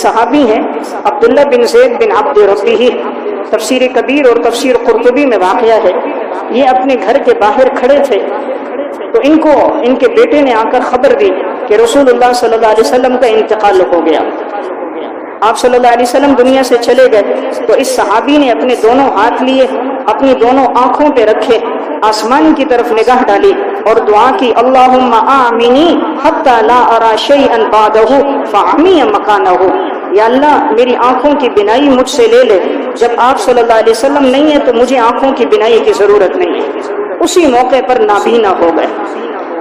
صحابی ہیں عبداللہ بن زید بن عبد ربیہ، تفسیر کبیر اور تفسیر قرطبی میں واقعہ ہے۔ یہ اپنے گھر کے باہر کھڑے تھے تو ان کے بیٹے نے آ کر خبر دی کہ رسول اللہ صلی اللہ علیہ وسلم کا انتقال ہو گیا، آپ صلی اللہ علیہ وسلم دنیا سے چلے گئے۔ تو اس صحابی نے اپنے دونوں ہاتھ لیے، اپنی دونوں آنکھوں پہ رکھے، آسمان کی طرف نگاہ ڈالی اور دعا کی، اللہم آمینی حتی لا ارا شیئا بعدہ فاعمی مکانہ، یا اللہ میری آنکھوں کی بینائی مجھ سے لے لے، جب آپ صلی اللہ علیہ وسلم نہیں ہے تو مجھے آنکھوں کی بینائی کی ضرورت نہیں ہے۔ اسی موقع پر نابینا ہو گئے۔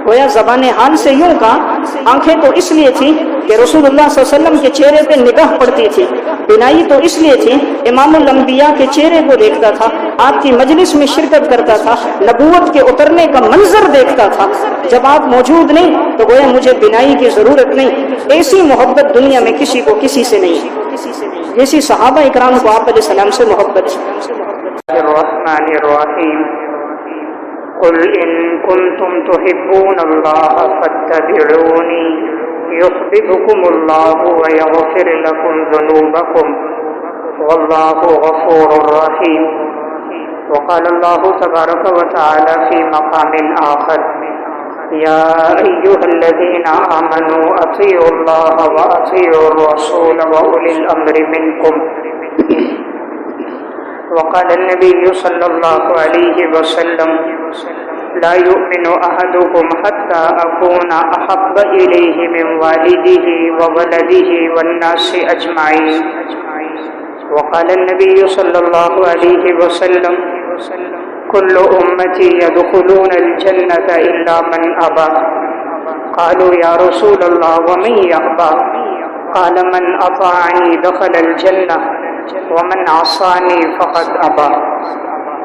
گویا زبان حال سے یوں کہا، آنکھیں تو اس لیے تھی کہ رسول اللہ صلی اللہ علیہ وسلم کے چہرے پہ نگاہ پڑتی تھی، بینائی تو اس لیے تھی امام الانبیاء کے چہرے کو دیکھتا تھا، آپ کی مجلس میں شرکت کرتا تھا، نبوت کے اترنے کا منظر دیکھتا تھا۔ جب آپ موجود نہیں تو گویا مجھے بینائی کی ضرورت نہیں۔ ایسی محبت دنیا میں کسی کو کسی سے نہیں جیسی صحابہ اکرام کو آپ علیہ السلام سے محبت ہے۔ الرحمن الرحیم قل ان کنتم تحبون اللہ فاتبعونی یحببکم اللہ ویغفر لکم ذنوبکم واللہ غفور رحیم۔ وقال اللہ تبارک وتعالی فی مقام آخر یا ایہا الذین آمنوا اطیعوا اللہ واطیعوا الرسول واولی الامر منکم۔ وقال النبي صلى الله عليه وسلم لا يؤمن أحدكم حتى أكون أحب إليه من والده وولده والناس أجمعين۔ وقال النبي صلى الله عليه وسلم كل أمتي يدخلون الجنة إلا من أبى۔ قالوا يا رسول الله ومن يأبى؟ قال من أطاعني دخل الجنة ومن عصاني فقد أبى۔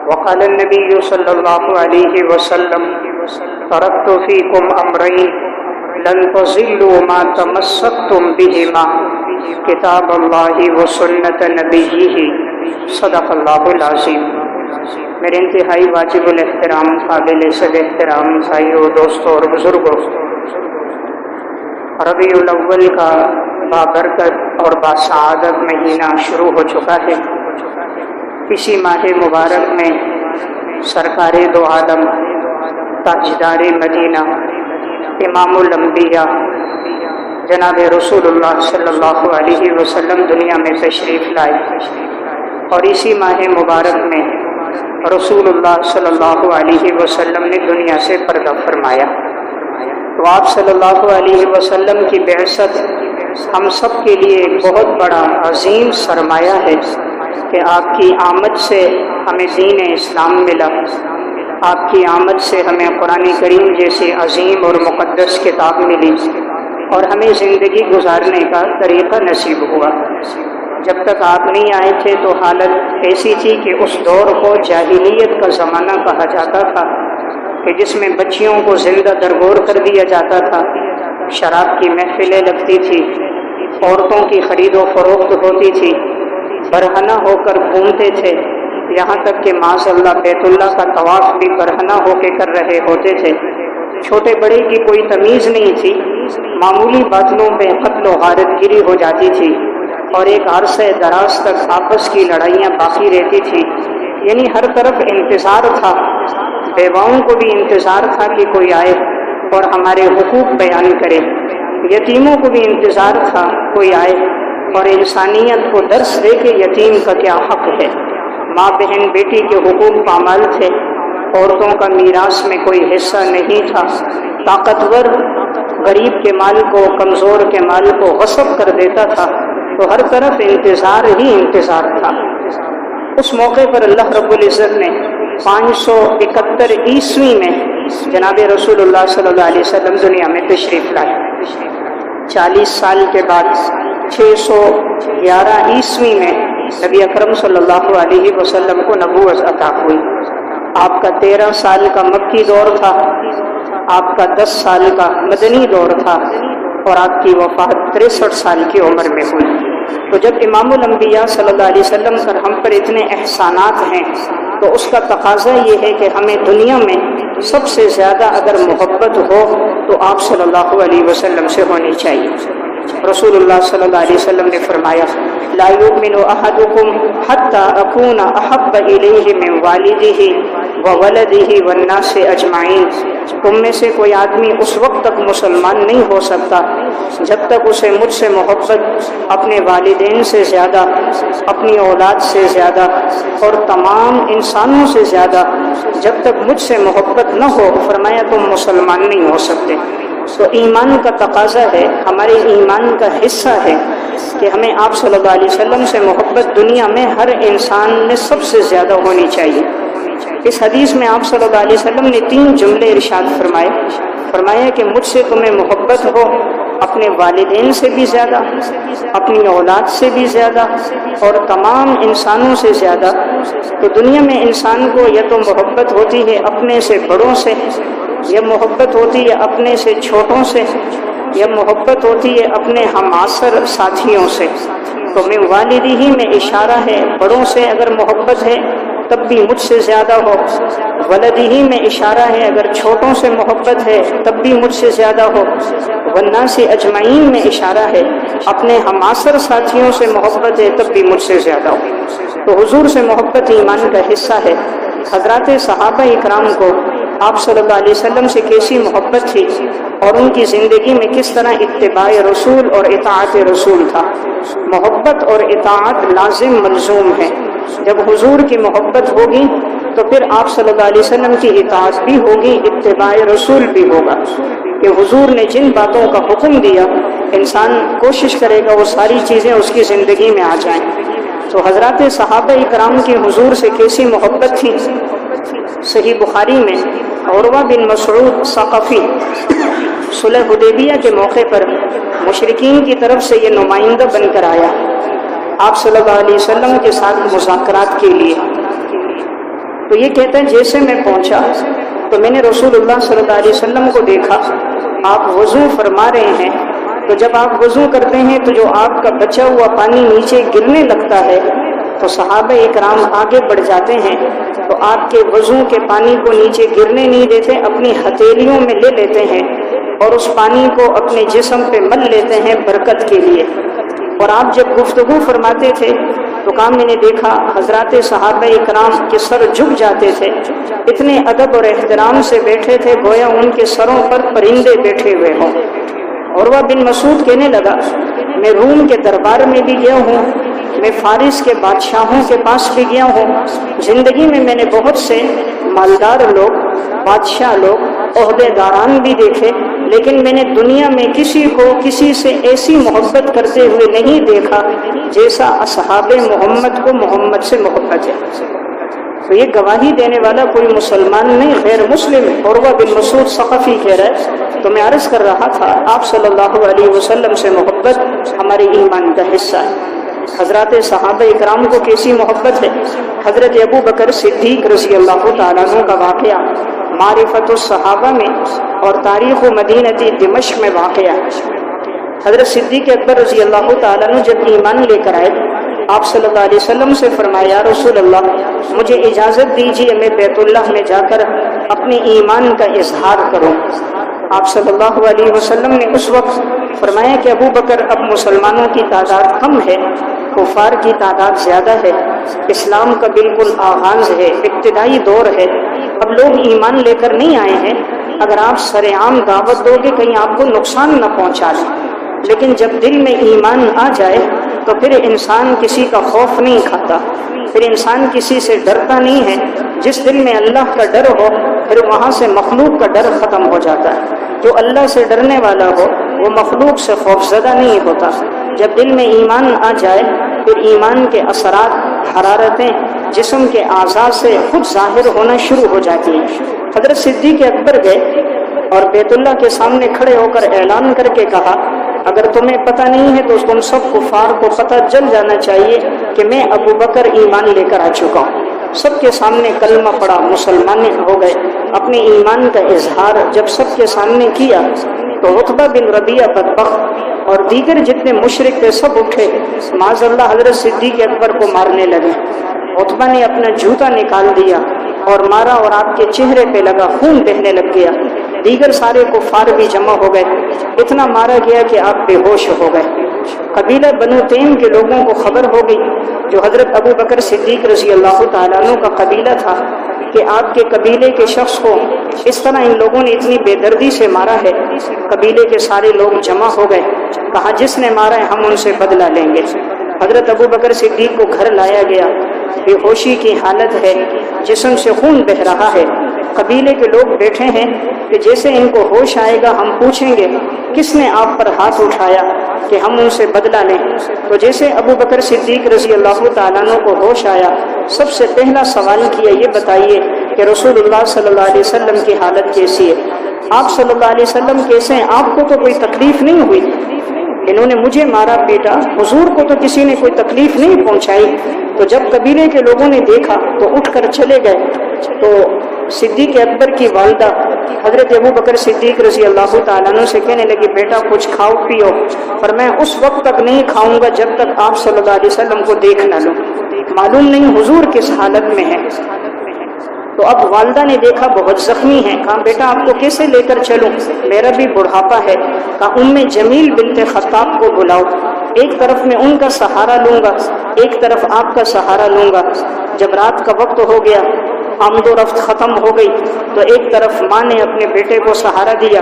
وقال النبي صلى الله عليه وسلم تركت فيكم أمرين لن تضلوا ما تمسكتم بهما كتاب الله وسنة نبيه صدق الله العظيم۔ میرے انتہائی واجب الاحترام قابل صد احترام بھائیوں، دوستوں اور بزرگوں، ربیع الاول کا بابرکت اور باسعادت مہینہ شروع ہو چکا ہے۔ اسی ماہ مبارک میں سرکار دو عالم تاجدار مدینہ امام الانبیاء جناب رسول اللہ صلی اللہ علیہ وسلم دنیا میں تشریف لائے، اور اسی ماہ مبارک میں رسول اللہ صلی اللہ علیہ وسلم نے دنیا سے پردہ فرمایا۔ تو آپ صلی اللہ علیہ وسلم کی بعثت ہم سب کے لیے ایک بہت بڑا عظیم سرمایہ ہے کہ آپ کی آمد سے ہمیں دین اسلام ملا، آپ کی آمد سے ہمیں قرآن کریم جیسی عظیم اور مقدس کتاب ملی، اور ہمیں زندگی گزارنے کا طریقہ نصیب ہوا۔ جب تک آپ نہیں آئے تھے تو حالت ایسی تھی کہ اس دور کو جاہلیت کا زمانہ کہا جاتا تھا، کہ جس میں بچیوں کو زندہ درگور کر دیا جاتا تھا، شراب کی محفلیں لگتی تھی، عورتوں کی خرید و فروخت ہوتی تھی، برہنہ ہو کر گھومتے تھے، یہاں تک کہ معاذ اللہ بیت اللہ کا طواف بھی برہنہ ہو کے کر رہے ہوتے تھے۔ چھوٹے بڑے کی کوئی تمیز نہیں تھی، معمولی باتوں پہ قتل و غارت گیری ہو جاتی تھی، اور ایک عرصے دراز تک آپس کی لڑائیاں باقی رہتی تھی۔ یعنی ہر طرف انتظار تھا، بیواؤں کو بھی انتظار تھا کہ کوئی آئے اور ہمارے حقوق بیان کرے، یتیموں کو بھی انتظار تھا کوئی آئے اور انسانیت کو درس دے کہ یتیم کا کیا حق ہے۔ ماں بہن بیٹی کے حقوق پامال تھے، عورتوں کا میراث میں کوئی حصہ نہیں تھا، طاقتور غریب کے مال کو، کمزور کے مال کو غصب کر دیتا تھا، تو ہر طرف انتظار ہی انتظار تھا۔ اس موقع پر اللہ رب العزت نے 571 عیسوی میں جناب رسول اللہ صلی اللہ علیہ وسلم دنیا میں تشریف لائے۔ 40 سال کے بعد 611 عیسوی میں نبی اکرم صلی اللہ علیہ وسلم کو نبوت عطا ہوئی۔ آپ کا 13 سال کا مکی دور تھا، آپ کا 10 سال کا مدنی دور تھا، اور آپ کی وفات 63 سال کی عمر میں ہوئی۔ تو جب امام الانبیاء صلی اللہ علیہ وسلم پر ہم پر اتنے احسانات ہیں تو اس کا تقاضا یہ ہے کہ ہمیں دنیا میں سب سے زیادہ اگر محبت ہو تو آپ صلی اللہ علیہ وسلم سے ہونی چاہیے۔ رسول اللہ صلی اللہ علیہ وسلم نے فرمایا لا یؤمن احدکم حتی اکون احب الیہ من والدہ وولدہ والناس اجمعین، تم میں سے کوئی آدمی اس وقت تک مسلمان نہیں ہو سکتا جب تک اسے مجھ سے محبت اپنے والدین سے زیادہ، اپنی اولاد سے زیادہ اور تمام انسانوں سے زیادہ جب تک مجھ سے محبت نہ ہو، فرمایا تم مسلمان نہیں ہو سکتے۔ تو ایمان کا تقاضا ہے، ہمارے ایمان کا حصہ ہے کہ ہمیں آپ صلی اللہ علیہ وسلم سے محبت دنیا میں ہر انسان میں سب سے زیادہ ہونی چاہیے۔ اس حدیث میں آپ صلی اللہ علیہ وسلم نے 3 جملے ارشاد فرمایا کہ مجھ سے تمہیں محبت ہو اپنے والدین سے بھی زیادہ، اپنی اولاد سے بھی زیادہ اور تمام انسانوں سے زیادہ۔ تو دنیا میں انسان کو یا تو محبت ہوتی ہے اپنے سے بڑوں سے، یا محبت ہوتی ہے اپنے سے چھوٹوں سے، یا محبت ہوتی ہے اپنے ہم عصر ساتھیوں سے۔ تو من والدہ میں اشارہ ہے بڑوں سے اگر محبت ہے تب بھی مجھ سے زیادہ ہو، ولدہ میں اشارہ ہے اگر چھوٹوں سے محبت ہے تب بھی مجھ سے زیادہ ہو، والناس اجمعین میں اشارہ ہے اپنے ہم عصر ساتھیوں سے محبت ہے تب بھی مجھ سے زیادہ ہو۔ تو حضور سے محبت ایمان کا حصہ ہے۔ حضرات صحابہ اکرام کو آپ صلی اللہ علیہ وسلم سے کیسی محبت تھی اور ان کی زندگی میں کس طرح اتباع رسول اور اطاعت رسول تھا۔ محبت اور اطاعت لازم ملزوم ہے۔ جب حضور کی محبت ہوگی تو پھر آپ صلی اللہ علیہ وسلم کی اطاعت بھی ہوگی، اتباع رسول بھی ہوگا، کہ حضور نے جن باتوں کا حکم دیا انسان کوشش کرے گا وہ ساری چیزیں اس کی زندگی میں آ جائیں۔ تو حضرات صحابہ اکرام کی حضور سے کیسی محبت تھی۔ صحیح بخاری میں عروہ بن مسعود ثقفی صلح حدیبیہ کے موقع پر مشرکین کی طرف سے یہ نمائندہ بن کر آیا آپ صلی اللہ علیہ وسلم کے ساتھ مذاکرات کے لیے۔ تو یہ کہتا ہے جیسے میں پہنچا تو میں نے رسول اللہ صلی اللہ علیہ وسلم کو دیکھا، آپ وضو فرما رہے ہیں، تو جب آپ وضو کرتے ہیں تو جو آپ کا بچا ہوا پانی نیچے گرنے لگتا ہے تو صحابہ اکرام آگے بڑھ جاتے ہیں، تو آپ کے وضو کے پانی کو نیچے گرنے نہیں دیتے، اپنی ہتھیلیوں میں لے لیتے ہیں اور اس پانی کو اپنے جسم پہ مل لیتے ہیں برکت کے لیے۔ اور آپ جب گفتگو فرماتے تھے تو کہا میں نے دیکھا حضرات صحابہ اکرام کے سر جھک جاتے تھے، اتنے ادب اور احترام سے بیٹھے تھے گویا ان کے سروں پر پرندے بیٹھے ہوئے ہوں۔ عروہ بن مسعود کہنے لگا میں روم کے دربار میں بھی گیا ہوں، میں فارس کے بادشاہوں کے پاس بھی گیا ہوں، زندگی میں نے بہت سے مالدار لوگ، بادشاہ لوگ، عہدے داران بھی دیکھے، لیکن میں نے دنیا میں کسی کو کسی سے ایسی محبت کرتے ہوئے نہیں دیکھا جیسا اصحاب محمد کو محمد سے محبت ہے۔ تو یہ گواہی دینے والا کوئی مسلمان نہیں، غیر مسلم عروہ بن مسعود ثقفی کہہ رہا ہے۔ تو میں عرض کر رہا تھا آپ صلی اللہ علیہ وسلم سے محبت ہمارے ایمان کا حصہ ہے۔ حضرات صحابہ اکرام کو کیسی محبت ہے۔ حضرت ابو بکر صدیق رضی اللہ تعالیٰ عنہ کا واقعہ معرفت الصحابہ میں اور تاریخ مدینہ دمشق میں واقع ہے۔ حضرت صدیق اکبر رضی اللہ تعالیٰ عنہ جب ایمان لے کر آئے آپ صلی اللہ علیہ وسلم سے فرمایا رسول اللہ مجھے اجازت دیجیے میں بیت اللہ میں جا کر اپنے ایمان کا اظہار کروں۔ آپ صلی اللہ علیہ وسلم نے اس وقت فرمایا کہ ابو بکر اب مسلمانوں کی تعداد کم ہے، کفار کی تعداد زیادہ ہے، اسلام کا بالکل آغاز ہے، ابتدائی دور ہے، اب لوگ ایمان لے کر نہیں آئے ہیں، اگر آپ سرعام دعوت دو گے کہیں آپ کو نقصان نہ پہنچا دیں، لیکن جب دل میں ایمان آ جائے تو پھر انسان کسی کا خوف نہیں کھاتا، پھر انسان کسی سے ڈرتا نہیں ہے۔ جس دل میں اللہ کا ڈر ہو پھر وہاں سے مخلوق کا ڈر ختم ہو جاتا ہے۔ جو اللہ سے ڈرنے والا ہو وہ مخلوق سے خوفزدہ نہیں ہوتا۔ جب دل میں ایمان آ جائے پھر ایمان کے اثرات، حرارتیں جسم کے اعضاء سے خود ظاہر ہونا شروع ہو جاتی ہیں۔ حضرت صدیق اکبر گئے اور بیت اللہ کے سامنے کھڑے ہو کر اعلان کر کے کہا اگر تمہیں پتہ نہیں ہے تو تم سب کفار کو پتہ چل جانا چاہیے کہ میں ابو بکر ایمان لے کر آ چکا ہوں۔ سب کے سامنے کلمہ پڑا، مسلمان ہو گئے، اپنے ایمان کا اظہار جب سب کے سامنے کیا تو عتبہ بن ربیعہ بدبخت اور دیگر جتنے مشرک تھے سب اٹھے، معاذ اللہ حضرت صدیق اکبر کو مارنے لگے۔ عتبہ نے اپنا جوتا نکال دیا اور مارا اور آپ کے چہرے پہ لگا، خون بہنے لگ گیا۔ دیگر سارے کفار بھی جمع ہو گئے، اتنا مارا گیا کہ آپ بے ہوش ہو گئے۔ قبیلہ بنو تیم کے لوگوں کو خبر ہو گئی، جو حضرت ابو بکر صدیق رضی اللہ تعالیٰ عنہ کا قبیلہ تھا، کہ آپ کے قبیلے کے شخص کو اس طرح ان لوگوں نے اتنی بے دردی سے مارا ہے۔ قبیلے کے سارے لوگ جمع ہو گئے، کہا جس نے مارا ہے ہم ان سے بدلہ لیں گے۔ حضرت ابو بکر صدیق کو گھر لایا گیا، بے ہوشی کی حالت ہے، جسم سے خون بہہ رہا ہے۔ قبیلے کے لوگ بیٹھے ہیں کہ جیسے ان کو ہوش آئے گا ہم پوچھیں گے کس نے آپ پر ہاتھ اٹھایا کہ ہم ان سے بدلہ لیں۔ تو جیسے ابو بکر صدیق رضی اللہ تعالیٰ عنہ کو ہوش آیا، سب سے پہلا سوال کیا، یہ بتائیے کہ رسول اللہ صلی اللہ علیہ وسلم کی حالت کیسی ہے؟ آپ صلی اللہ علیہ وسلم کیسے ہیں؟ آپ کو تو کوئی تکلیف نہیں ہوئی؟ انہوں نے مجھے مارا پیٹا، حضور کو تو کسی نے کوئی تکلیف نہیں پہنچائی۔ تو جب قبیلے کے لوگوں نے دیکھا تو اٹھ کر چلے گئے۔ تو صدیق اکبر کی والدہ حضرت ابو بکر صدیق رضی اللہ تعالیٰ عنہ سے کہنے لگی بیٹا کچھ کھاؤ پیو، پر میں اس وقت تک نہیں کھاؤں گا جب تک آپ صلی اللہ علیہ وسلم کو دیکھ نہ لوں، معلوم نہیں حضور کس حالت میں ہے۔ تو اب والدہ نے دیکھا بہت زخمی ہے، کہا بیٹا آپ کو کیسے لے کر چلوں، میرا بھی بڑھاپا ہے۔ کہا ام جمیل بنت خطاب کو بلاؤ، ایک طرف میں ان کا سہارا لوں گا، ایک طرف آپ کا سہارا لوں گا۔ جب رات کا وقت ہو گیا، آمد و رفت ختم ہو گئی، تو ایک طرف ماں نے اپنے بیٹے کو سہارا دیا،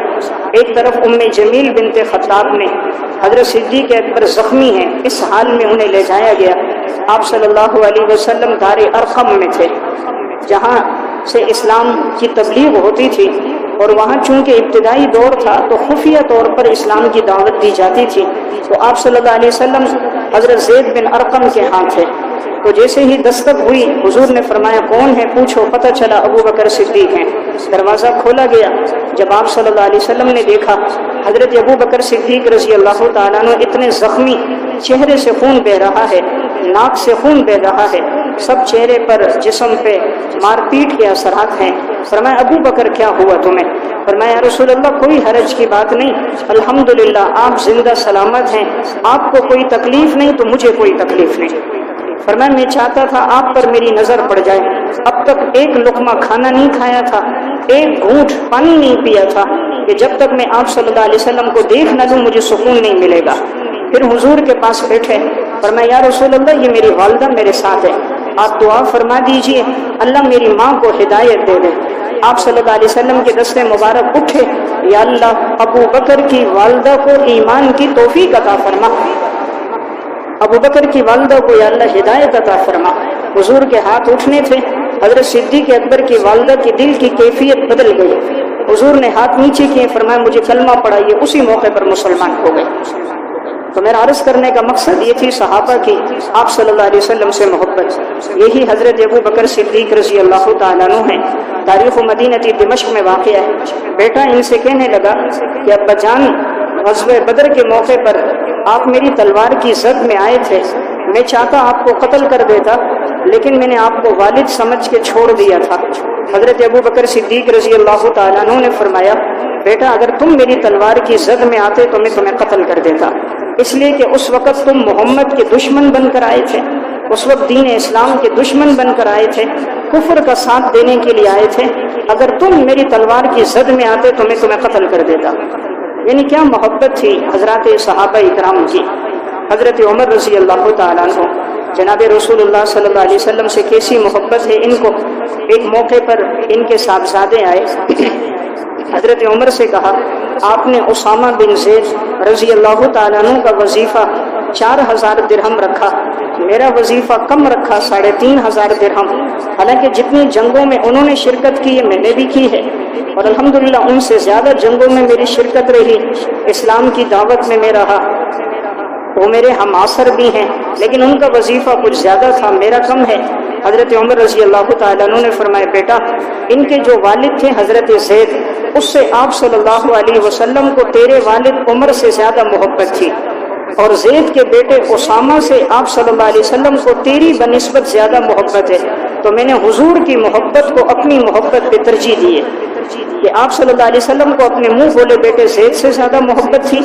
ایک طرف ام جمیل بنت خطاب نے۔ حضرت صدیق اکبر زخمی ہیں، اس حال میں انہیں لے جایا گیا۔ آپ صلی اللہ علیہ وسلم دار ارقم میں تھے، جہاں سے اسلام کی تبلیغ ہوتی تھی، اور وہاں چونکہ ابتدائی دور تھا تو خفیہ طور پر اسلام کی دعوت دی جاتی تھی۔ تو آپ صلی اللہ علیہ وسلم حضرت زید بن ارقم کے ہاں تھے۔ تو جیسے ہی دستک ہوئی حضور نے فرمایا کون ہے پوچھو، پتہ چلا ابو بکر صدیق ہیں۔ دروازہ کھولا گیا، جب آپ صلی اللہ علیہ وسلم نے دیکھا حضرت ابو بکر صدیق رضی اللہ تعالیٰ عنہ اتنے زخمی، چہرے سے خون بہ رہا ہے، ناک سے خون بہ رہا ہے، سب چہرے پر جسم پہ مار پیٹ کے اثرات ہیں۔ فرمایا ابو بکر کیا ہوا تمہیں؟ فرمایا یا رسول اللہ کوئی حرج کی بات نہیں، الحمدللہ آپ زندہ سلامت ہیں، آپ کو کوئی تکلیف نہیں تو مجھے کوئی تکلیف نہیں۔ فرمایا میں چاہتا تھا آپ پر میری نظر پڑ جائے، اب تک ایک لقمہ کھانا نہیں کھایا تھا، ایک گھونٹ پانی نہیں پیا تھا، کہ جب تک میں آپ صلی اللہ علیہ وسلم کو دیکھ نہ لوں مجھے سکون نہیں ملے گا۔ پھر حضور کے پاس بیٹھے، فرمایا یا رسول اللہ یہ میری والدہ میرے ساتھ ہے، آپ دعا فرما دیجئے اللہ میری ماں کو ہدایت دے دے۔ آپ صلی اللہ علیہ وسلم کے دست مبارک اٹھے، یا اللہ ابو بکر کی والدہ کو ایمان کی توفیق عطا فرما، ابو بکر کی والدہ کو یا اللہ ہدایت عطا فرما۔ حضور کے ہاتھ اٹھنے تھے، حضرت صدیق اکبر کی والدہ کی دل کی کیفیت بدل گئی، حضور نے ہاتھ نیچے کیے، فرمایا مجھے کلمہ پڑھائیے، اسی موقع پر مسلمان ہو گئے۔ تو میرا عرض کرنے کا مقصد یہ تھی صحابہ کی آپ صلی اللہ علیہ وسلم سے محبت، یہی حضرت ابو بکر صدیق رضی اللہ تعالیٰ عنہ ہیں۔ تاریخ مدینہ دمشق میں واقع ہے۔ بیٹا ان سے کہنے لگا کہ ابا جان غزوہ بدر کے موقع پر آپ میری تلوار کی زد میں آئے تھے، میں چاہتا آپ کو قتل کر دیتا لیکن میں نے آپ کو والد سمجھ کے چھوڑ دیا تھا۔ حضرت ابو بکر صدیق رضی اللہ تعالیٰ عنہ نے فرمایا بیٹا اگر تم میری تلوار کی زد میں آتے تو میں تمہیں قتل کر دیتا، اس لیے کہ اس وقت تم محمد کے دشمن بن کر آئے تھے، اس وقت دین اسلام کے دشمن بن کر آئے تھے، کفر کا ساتھ دینے کے لیے آئے تھے، اگر تم میری تلوار کی زد میں آتے تو میں تمہیں قتل کر دیتا۔ یعنی کیا محبت تھی حضرات صحابہ اکرام کی۔ حضرت عمر رضی اللہ تعالیٰ عنہ جناب رسول اللہ صلی اللہ علیہ وسلم سے کیسی محبت ہے ان کو۔ ایک موقع پر ان کے صاحبزادے آئے، حضرت عمر سے کہا آپ نے اسامہ بن زید رضی اللہ تعالیٰ عنہ کا وظیفہ 4000 درہم رکھا، میرا وظیفہ کم رکھا 3500 درہم، حالانکہ جتنی جنگوں میں انہوں نے شرکت کی ہے میں نے بھی کی ہے، اور الحمدللہ ان سے زیادہ جنگوں میں میری شرکت رہی، اسلام کی دعوت میں میں رہا، وہ میرے ہم عصر بھی ہیں، لیکن ان کا وظیفہ کچھ زیادہ تھا میرا کم ہے۔ حضرت عمر رضی اللہ تعالیٰ عنہ نے فرمایا بیٹا ان کے جو والد تھے حضرت زید، اس سے آپ صلی اللہ علیہ وسلم کو تیرے والد عمر سے زیادہ محبت تھی، اور زید کے بیٹے اسامہ سے آپ صلی اللہ علیہ وسلم کو تیری بنسبت زیادہ محبت ہے، تو میں نے حضور کی محبت کو اپنی محبت پہ ترجیح دی ہے کہ آپ صلی اللہ علیہ وسلم کو اپنے منہ بولے بیٹے زید سے زیادہ محبت تھی،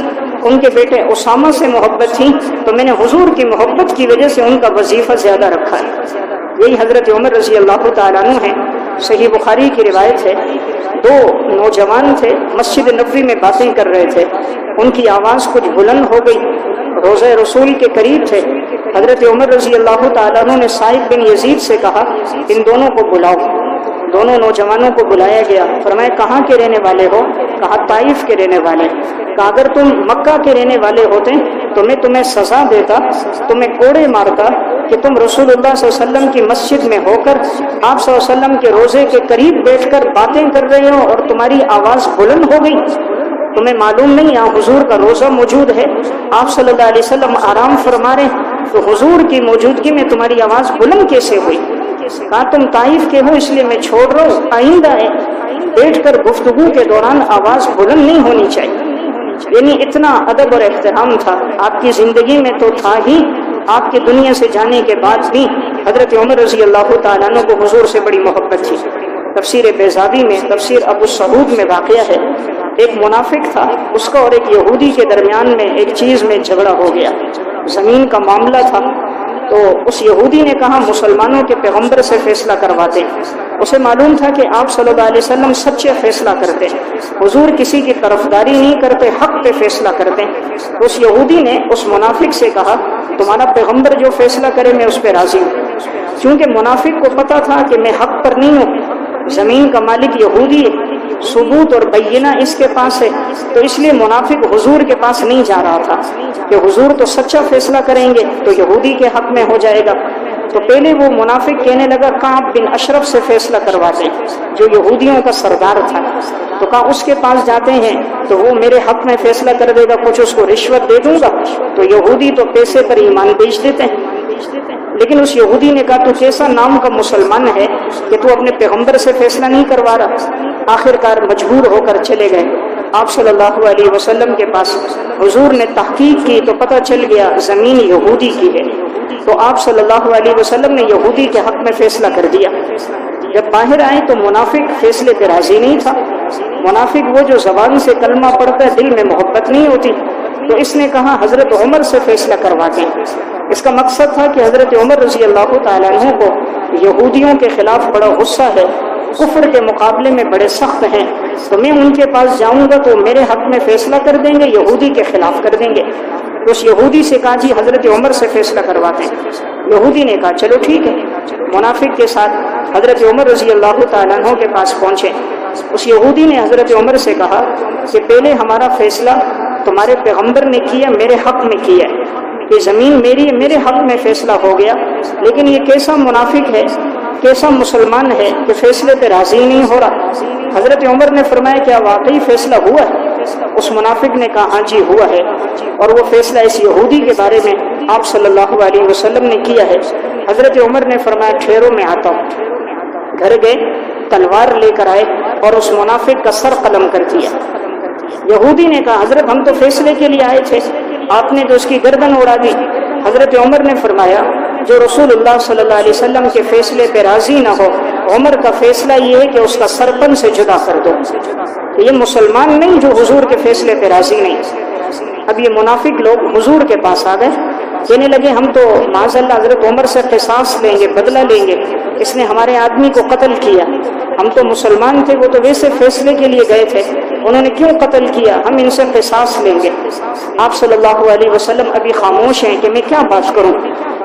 ان کے بیٹے اسامہ سے محبت تھی، تو میں نے حضور کی محبت کی وجہ سے ان کا وظیفہ زیادہ رکھا ہے۔ یہی حضرت عمر رضی اللہ تعالیٰ عنہ ہیں۔ صحیح بخاری کی روایت ہے دو نوجوان تھے مسجد نبوی میں باتیں کر رہے تھے، ان کی آواز کچھ بلند ہو گئی، روضہ رسول کے قریب تھے۔ حضرت عمر رضی اللہ تعالیٰ عنہ نے سعید بن یزید سے کہا ان دونوں کو بلاؤ۔ دونوں نوجوانوں کو بلایا گیا، فرمایا کہاں کے رہنے والے ہو؟ کہا طائف کے رہنے والے۔ کہا اگر تم مکہ کے رہنے والے ہوتے تو میں تمہیں سزا دیتا، تمہیں کوڑے مارتا کہ تم رسول اللہ صلی اللہ علیہ وسلم کی مسجد میں ہو کر آپ صلی اللہ علیہ وسلم کے روزے کے قریب بیٹھ کر باتیں کر رہے ہو اور تمہاری آواز بلند ہو گئی۔ تمہیں معلوم نہیں یہاں حضور کا روزہ موجود ہے، آپ صلی اللہ علیہ وسلم آرام فرما رہے ہیں، تو حضور کی موجودگی میں تمہاری آواز بلند کیسے ہوئی؟ کہا تم طائف کے ہو اس لیے میں چھوڑ رہا ہوں، آئندہ ہے بیٹھ کر گفتگو کے دوران آواز بلند نہیں ہونی چاہیے۔ یعنی اتنا ادب اور احترام تھا آپ کی زندگی میں تو تھا ہی، آپ کے دنیا سے جانے کے بعد بھی حضرت عمر رضی اللہ تعالیٰ عنہ کو حضور سے بڑی محبت تھی۔ تفسیر بیضاوی میں، تفسیر ابو سعود میں واقعہ ہے، ایک منافق تھا، اس کا اور ایک یہودی کے درمیان میں ایک چیز میں جھگڑا ہو گیا، زمین کا معاملہ تھا۔ تو اس یہودی نے کہا مسلمانوں کے پیغمبر سے فیصلہ کرواتے ہیں۔ اسے معلوم تھا کہ آپ صلی اللہ علیہ وسلم سچے فیصلہ کرتے ہیں، حضور کسی کی طرفداری نہیں کرتے، حق پہ فیصلہ کرتے ہیں۔ تو اس یہودی نے اس منافق سے کہا تمہارا پیغمبر جو فیصلہ کرے میں اس پہ راضی ہوں، کیونکہ منافق کو پتا تھا کہ میں حق پر نہیں ہوں، زمین کا مالک یہودی ہے، ثبوت اور بینہ اس کے پاس ہے، تو اس لیے منافق حضور کے پاس نہیں جا رہا تھا کہ حضور تو سچا فیصلہ کریں گے تو یہودی کے حق میں ہو جائے گا۔ تو پہلے وہ منافق کہنے لگا کعب بن اشرف سے فیصلہ کرواتے جو یہودیوں کا سردار تھا، تو کہا اس کے پاس جاتے ہیں تو وہ میرے حق میں فیصلہ کر دے گا، کچھ اس کو رشوت دے دوں گا۔ تو یہودی تو پیسے پر ایمان بیچ دیتے ہیں، لیکن اس یہودی نے کہا تو کیسا نام کا مسلمان ہے کہ تو اپنے پیغمبر سے فیصلہ نہیں کروا رہا۔ آخر کار مجبور ہو کر چلے گئے آپ صلی اللہ علیہ وسلم کے پاس۔ حضور نے تحقیق کی تو پتہ چل گیا زمین یہودی کی ہے، تو آپ صلی اللہ علیہ وسلم نے یہودی کے حق میں فیصلہ کر دیا۔ جب باہر آئے تو منافق فیصلے پہ راضی نہیں تھا۔ منافق وہ جو زبان سے کلمہ پڑھتا ہے دل میں محبت نہیں ہوتی، تو اس نے کہا حضرت عمر سے فیصلہ کرواتے ہیں۔ اس کا مقصد تھا کہ حضرت عمر رضی اللہ تعالیٰ عنہ کو یہودیوں کے خلاف بڑا غصہ ہے، کفر کے مقابلے میں بڑے سخت ہیں، تو میں ان کے پاس جاؤں گا تو میرے حق میں فیصلہ کر دیں گے، یہودی کے خلاف کر دیں گے۔ تو اس یہودی سے کہا جی حضرت عمر سے فیصلہ کرواتے ہیں۔ یہودی نے کہا چلو ٹھیک ہے، منافق کے ساتھ حضرت عمر رضی اللہ تعالیٰ عنہ کے پاس پہنچے۔ اس یہودی نے حضرت عمر سے کہا کہ پہلے ہمارا فیصلہ تمہارے پیغمبر نے کیا، میرے حق میں کیا ہے، یہ زمین میری ہے، میرے حق میں فیصلہ ہو گیا، لیکن یہ کیسا منافق ہے، کیسا مسلمان ہے کہ فیصلے پہ راضی نہیں ہو رہا۔ حضرت عمر نے فرمایا کیا واقعی فیصلہ ہوا ہے؟ اس منافق نے کہا ہاں جی ہوا ہے، اور وہ فیصلہ اس یہودی کے بارے میں آپ صلی اللہ علیہ وسلم نے کیا ہے۔ حضرت عمر نے فرمایا ٹھہرو میں آتا ہوں۔ گھر گئے، تلوار لے کر آئے اور اس منافق کا سر قلم کر دیا۔ یہودی نے کہا حضرت ہم تو فیصلے کے لیے آئے تھے، آپ نے تو اس کی گردن اڑا دی۔ حضرت عمر نے فرمایا جو رسول اللہ صلی اللہ علیہ وسلم کے فیصلے پہ راضی نہ ہو، عمر کا فیصلہ یہ ہے کہ اس کا سرپن سے جدا کر دو۔ یہ مسلمان نہیں جو حضور کے فیصلے پہ راضی نہیں۔ اب یہ منافق لوگ حضور کے پاس آ گئے، کہنے لگے ہم تو معاذ اللہ حضرت عمر سے قصاص لیں گے، بدلہ لیں گے، اس نے ہمارے آدمی کو قتل کیا، ہم تو مسلمان تھے، وہ تو ویسے فیصلے کے لیے گئے تھے، انہوں نے کیوں قتل کیا، ہم ان سے قصاص لیں گے۔ آپ صلی اللہ علیہ وسلم ابھی خاموش ہیں کہ میں کیا بات کروں۔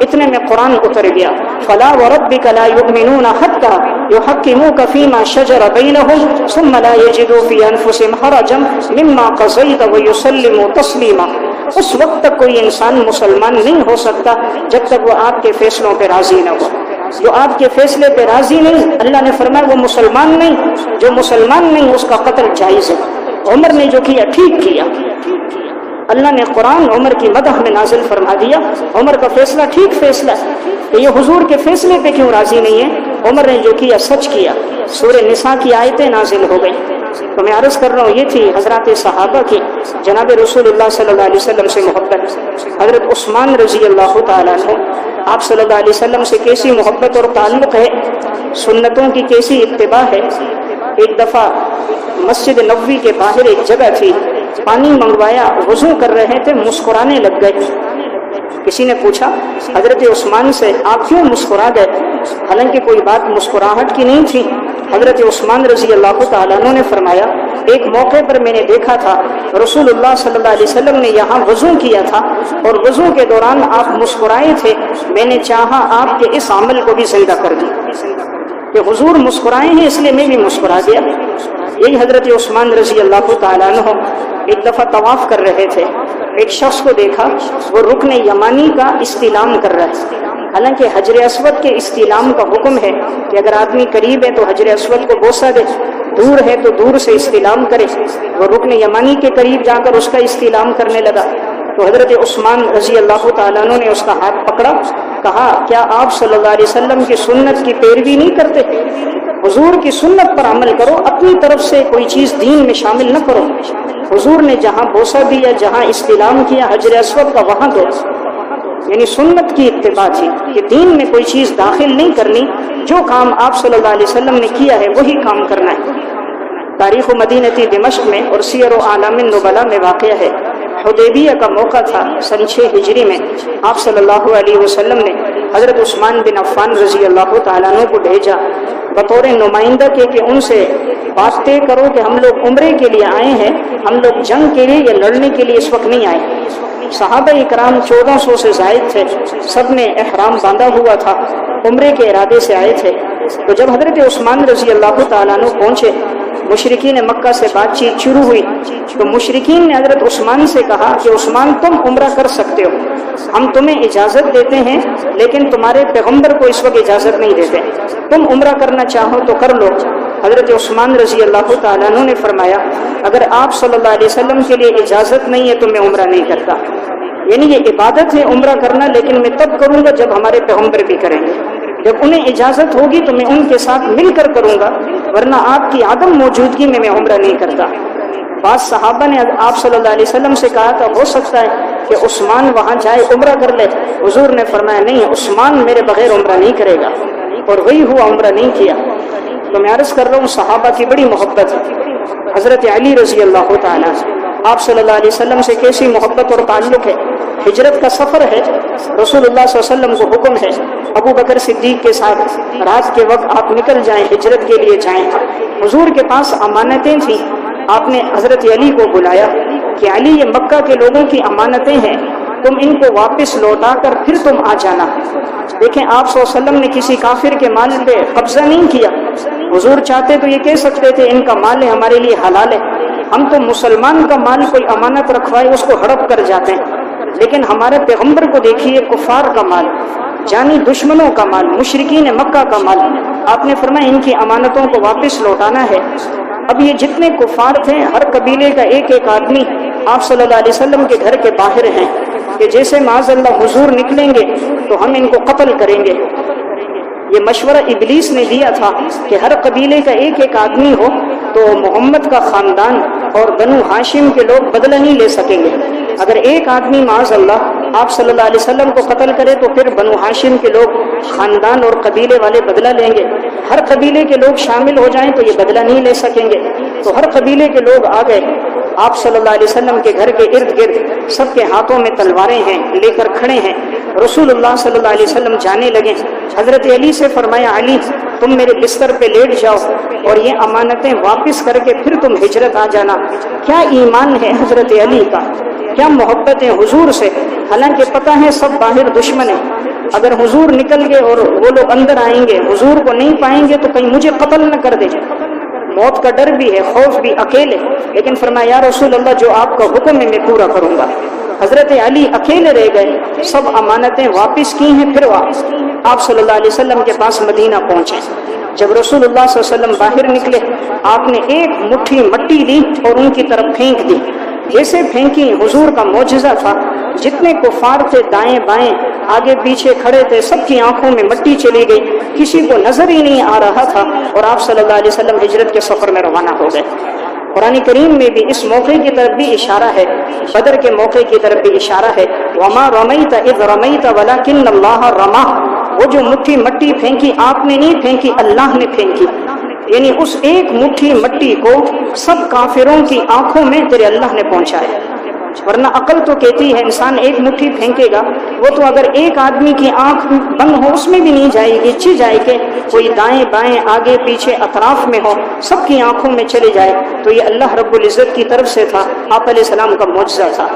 اتنے میں قرآن اتر گیا فلا وربک لا یؤمنون حتی یحکموک فیما شجر بینہم ثم لا یجدوا فی انفسہم حرجا مما قضیت ویسلموا تسلیما۔ اس وقت تک کوئی انسان مسلمان نہیں ہو سکتا جب تک وہ آپ کے فیصلوں پہ راضی نہ ہو۔ جو آپ کے فیصلے پہ راضی نہیں، اللہ نے فرمایا وہ مسلمان نہیں، جو مسلمان نہیں اس کا قتل جائز ہے۔ عمر نے جو کیا ٹھیک کیا، اللہ نے قرآن عمر کی مدح میں نازل فرما دیا، عمر کا فیصلہ ٹھیک فیصلہ ہے، کہ یہ حضور کے فیصلے پہ کیوں راضی نہیں ہے، عمر نے جو کیا سچ کیا۔ سورہ نساء کی آیتیں نازل ہو گئی۔ تو میں عرض کر رہا ہوں یہ تھی حضرات صحابہ کی جناب رسول اللہ صلی اللہ علیہ وسلم سے محبت۔ حضرت عثمان رضی اللہ تعالیٰ عنہ آپ صلی اللہ علیہ وسلم سے کیسی محبت اور تعلق ہے، سنتوں کی کیسی اتباع ہے۔ ایک دفعہ مسجد نبوی کے باہر ایک جگہ تھی، پانی منگوایا، وضو کر رہے تھے، مسکرانے لگ گئے۔ کسی نے پوچھا حضرت عثمان سے آپ کیوں مسکرا گئے؟ حالانکہ کوئی بات مسکراہٹ کی نہیں تھی، حضرت عثمان رضی اللہ تعالیٰ عنہ نے فرمایا ایک موقع پر میں نے دیکھا تھا رسول اللہ صلی اللہ علیہ وسلم نے یہاں وضو کیا تھا اور وضو کے دوران آپ مسکرائے تھے، میں نے چاہا آپ کے اس عمل کو بھی زندہ کر دوں کہ حضور مسکرائے ہیں اس لیے میں بھی مسکرا دیا۔ یہی حضرت عثمان رضی اللہ تعالیٰ عنہ ایک دفعہ طواف کر رہے تھے، ایک شخص کو دیکھا وہ رکن یمانی کا استلام کر رہا ہے، حالانکہ حجر اسود کے استلام کا حکم ہے کہ اگر آدمی قریب ہے تو حجر اسود کو بوسہ دے، دور ہے تو دور سے استلام کرے۔ وہ رکن یمانی کے قریب جا کر اس کا استلام کرنے لگا تو حضرت عثمان رضی اللہ تعالیٰ عنہ نے اس کا ہاتھ پکڑا، کہا کیا آپ صلی اللہ علیہ وسلم کی سنت کی پیروی نہیں کرتے؟ حضور کی سنت پر عمل کرو، اپنی طرف سے کوئی چیز دین میں شامل نہ کرو۔ حضور نے جہاں بوسہ دیا، جہاں استلام کیا حجر اسود کا، وہاں دو، یعنی سنت کی اتباع تھی کہ دین میں کوئی چیز داخل نہیں کرنی، جو کام آپ صلی اللہ علیہ وسلم نے کیا ہے وہی کام کرنا ہے۔ تاریخ مدینہ دمشق میں اور سیر و اعلام النبلاء میں واقع ہے، حدیبیہ کا موقع تھا سن 6 ہجری میں، آپ صلی اللہ علیہ وسلم نے حضرت عثمان بن عفان رضی اللہ تعالیٰ عنہ کو بھیجا بطور نمائندہ کے کہ ان سے بات طے کرو کہ ہم لوگ عمرے کے لیے آئے ہیں، ہم لوگ جنگ کے لیے یا لڑنے کے لیے اس وقت نہیں آئے۔ صحابہ اکرام 1400 سے زائد تھے، سب نے احرام باندھا ہوا تھا، عمرے کے ارادے سے آئے تھے۔ تو جب حضرت عثمان رضی اللہ تعالیٰ عنہ پہنچے، مشرکین مکہ سے بات چیت شروع ہوئی تو مشرکین نے حضرت عثمان سے کہا کہ عثمان تم عمرہ کر سکتے ہو، ہم تمہیں اجازت دیتے ہیں لیکن تمہارے پیغمبر کو اس وقت اجازت نہیں دیتے، تم عمرہ کرنا چاہو تو کر لو۔ حضرت عثمان رضی اللہ تعالیٰ عنہ نے فرمایا اگر آپ صلی اللہ علیہ وسلم کے لیے اجازت نہیں ہے تو میں عمرہ نہیں کرتا، یعنی یہ عبادت ہے عمرہ کرنا، لیکن میں تب کروں گا جب ہمارے پیغمبر بھی کریں گے، جب انہیں اجازت ہوگی تو میں ان کے ساتھ مل کر کروں گا، ورنہ آپ کی عدم موجودگی میں میں عمرہ نہیں کرتا۔ بعض صحابہ نے آپ صلی اللہ علیہ وسلم سے کہا تھا ہو سکتا ہے کہ عثمان وہاں جائے عمرہ کر لے، حضور نے فرمایا نہیں، عثمان میرے بغیر عمرہ نہیں کرے گا، اور وہی ہوا، عمرہ نہیں کیا۔ تو میں عرض کر رہا ہوں صحابہ کی بڑی محبت ہے، حضرت علی رضی اللہ تعالیٰ آپ صلی اللہ علیہ وسلم سے کیسی محبت اور تعلق ہے۔ ہجرت کا سفر ہے، رسول اللہ صلی اللہ علیہ وسلم کو حکم ہے ابو بکر صدیق کے ساتھ رات کے وقت آپ نکل جائیں، ہجرت کے لیے جائیں۔ حضور کے پاس امانتیں تھیں، آپ نے حضرت علی کو بلایا کہ علی یہ مکہ کے لوگوں کی امانتیں ہیں، تم ان کو واپس لوٹا کر پھر تم آ جانا۔ دیکھیں آپ صلی اللہ علیہ وسلم نے کسی کافر کے مال پہ قبضہ نہیں کیا، حضور چاہتے تو یہ کہہ سکتے تھے ان کا مال ہے ہمارے لیے حلال ہے، ہم تو مسلمان کا مال کوئی امانت رکھوائے اس کو ہڑپ کر جاتے ہیں، لیکن ہمارے پیغمبر کو دیکھیے کفار کا مال، جانی دشمنوں کا مال، مشرکین مکہ کا مال، آپ نے فرمایا ان کی امانتوں کو واپس لوٹانا ہے۔ اب یہ جتنے کفار تھے ہر قبیلے کا ایک ایک آدمی آپ صلی اللہ علیہ وسلم کے گھر کے باہر ہیں کہ جیسے معاذ اللہ حضور نکلیں گے تو ہم ان کو قتل کریں گے۔ یہ مشورہ ابلیس نے دیا تھا کہ ہر قبیلے کا ایک ایک آدمی ہو تو محمد کا خاندان اور بنو ہاشم کے لوگ بدلہ نہیں لے سکیں گے۔ اگر ایک آدمی معاذ اللہ آپ صلی اللہ علیہ وسلم کو قتل کرے تو پھر بنو ہاشم کے لوگ خاندان اور قبیلے والے بدلہ لیں گے، ہر قبیلے کے لوگ شامل ہو جائیں تو یہ بدلہ نہیں لے سکیں گے۔ تو ہر قبیلے کے لوگ آ گئے، آپ صلی اللہ علیہ وسلم کے گھر کے ارد گرد سب کے ہاتھوں میں تلواریں ہیں، لے کر کھڑے ہیں۔ رسول اللہ صلی اللہ علیہ وسلم جانے لگے، حضرت علی سے فرمایا علی تم میرے بستر پہ لیٹ جاؤ اور یہ امانتیں واپس کر کے پھر تم ہجرت آ جانا۔ کیا ایمان ہے حضرت علی کا، کیا محبت ہے حضور سے، حالانکہ پتہ ہے سب باہر دشمن ہیں، اگر حضور نکل گئے اور وہ لوگ اندر آئیں گے حضور کو نہیں پائیں گے تو کہیں مجھے قتل نہ کر دے، موت کا ڈر بھی ہے، خوف بھی، اکیلے، لیکن فرمایا یا رسول اللہ جو آپ کا حکم ہے میں پورا کروں گا۔ حضرت علی اکیلے رہ گئے، سب امانتیں واپس کی ہیں، پھر آپ صلی اللہ علیہ وسلم کے پاس مدینہ پہنچے۔ جب رسول اللہ صلی اللہ علیہ وسلم باہر نکلے آپ نے ایک مٹھی مٹی لی اور ان کی طرف پھینک دی، جیسے پھینکی حضور کا معجزہ تھا، جتنے کفار تھے دائیں بائیں آگے پیچھے کھڑے تھے سب کی آنکھوں میں مٹی چلی گئی، کسی کو نظر ہی نہیں آ رہا تھا، اور آپ صلی اللہ علیہ وسلم ہجرت کے سفر میں روانہ ہو گئے۔ قرآن کریم میں بھی اس موقع کی طرف بھی اشارہ ہے، بدر کے موقع کی طرف بھی اشارہ ہے، وما رمیت اذ رمیت ولکن اللہ رما، وہ جو مٹھی مٹی پھینکی آپ نے نہیں پھینکی، اللہ نے پھینکی، یعنی اس ایک مٹھی مٹی کو سب کافروں کی آنکھوں میں تیرے اللہ نے پہنچایا۔ ورنہ عقل تو کہتی ہے انسان ایک مٹھی پھینکے گا، وہ تو اگر ایک آدمی کی آنکھ بند ہو اس میں بھی نہیں جائے گی، چی جائے کہ کوئی دائیں بائیں آگے پیچھے اطراف میں ہو سب کی آنکھوں میں چلے جائے۔ تو یہ اللہ رب العزت کی طرف سے تھا، آپ علیہ السلام کا معجزہ تھا۔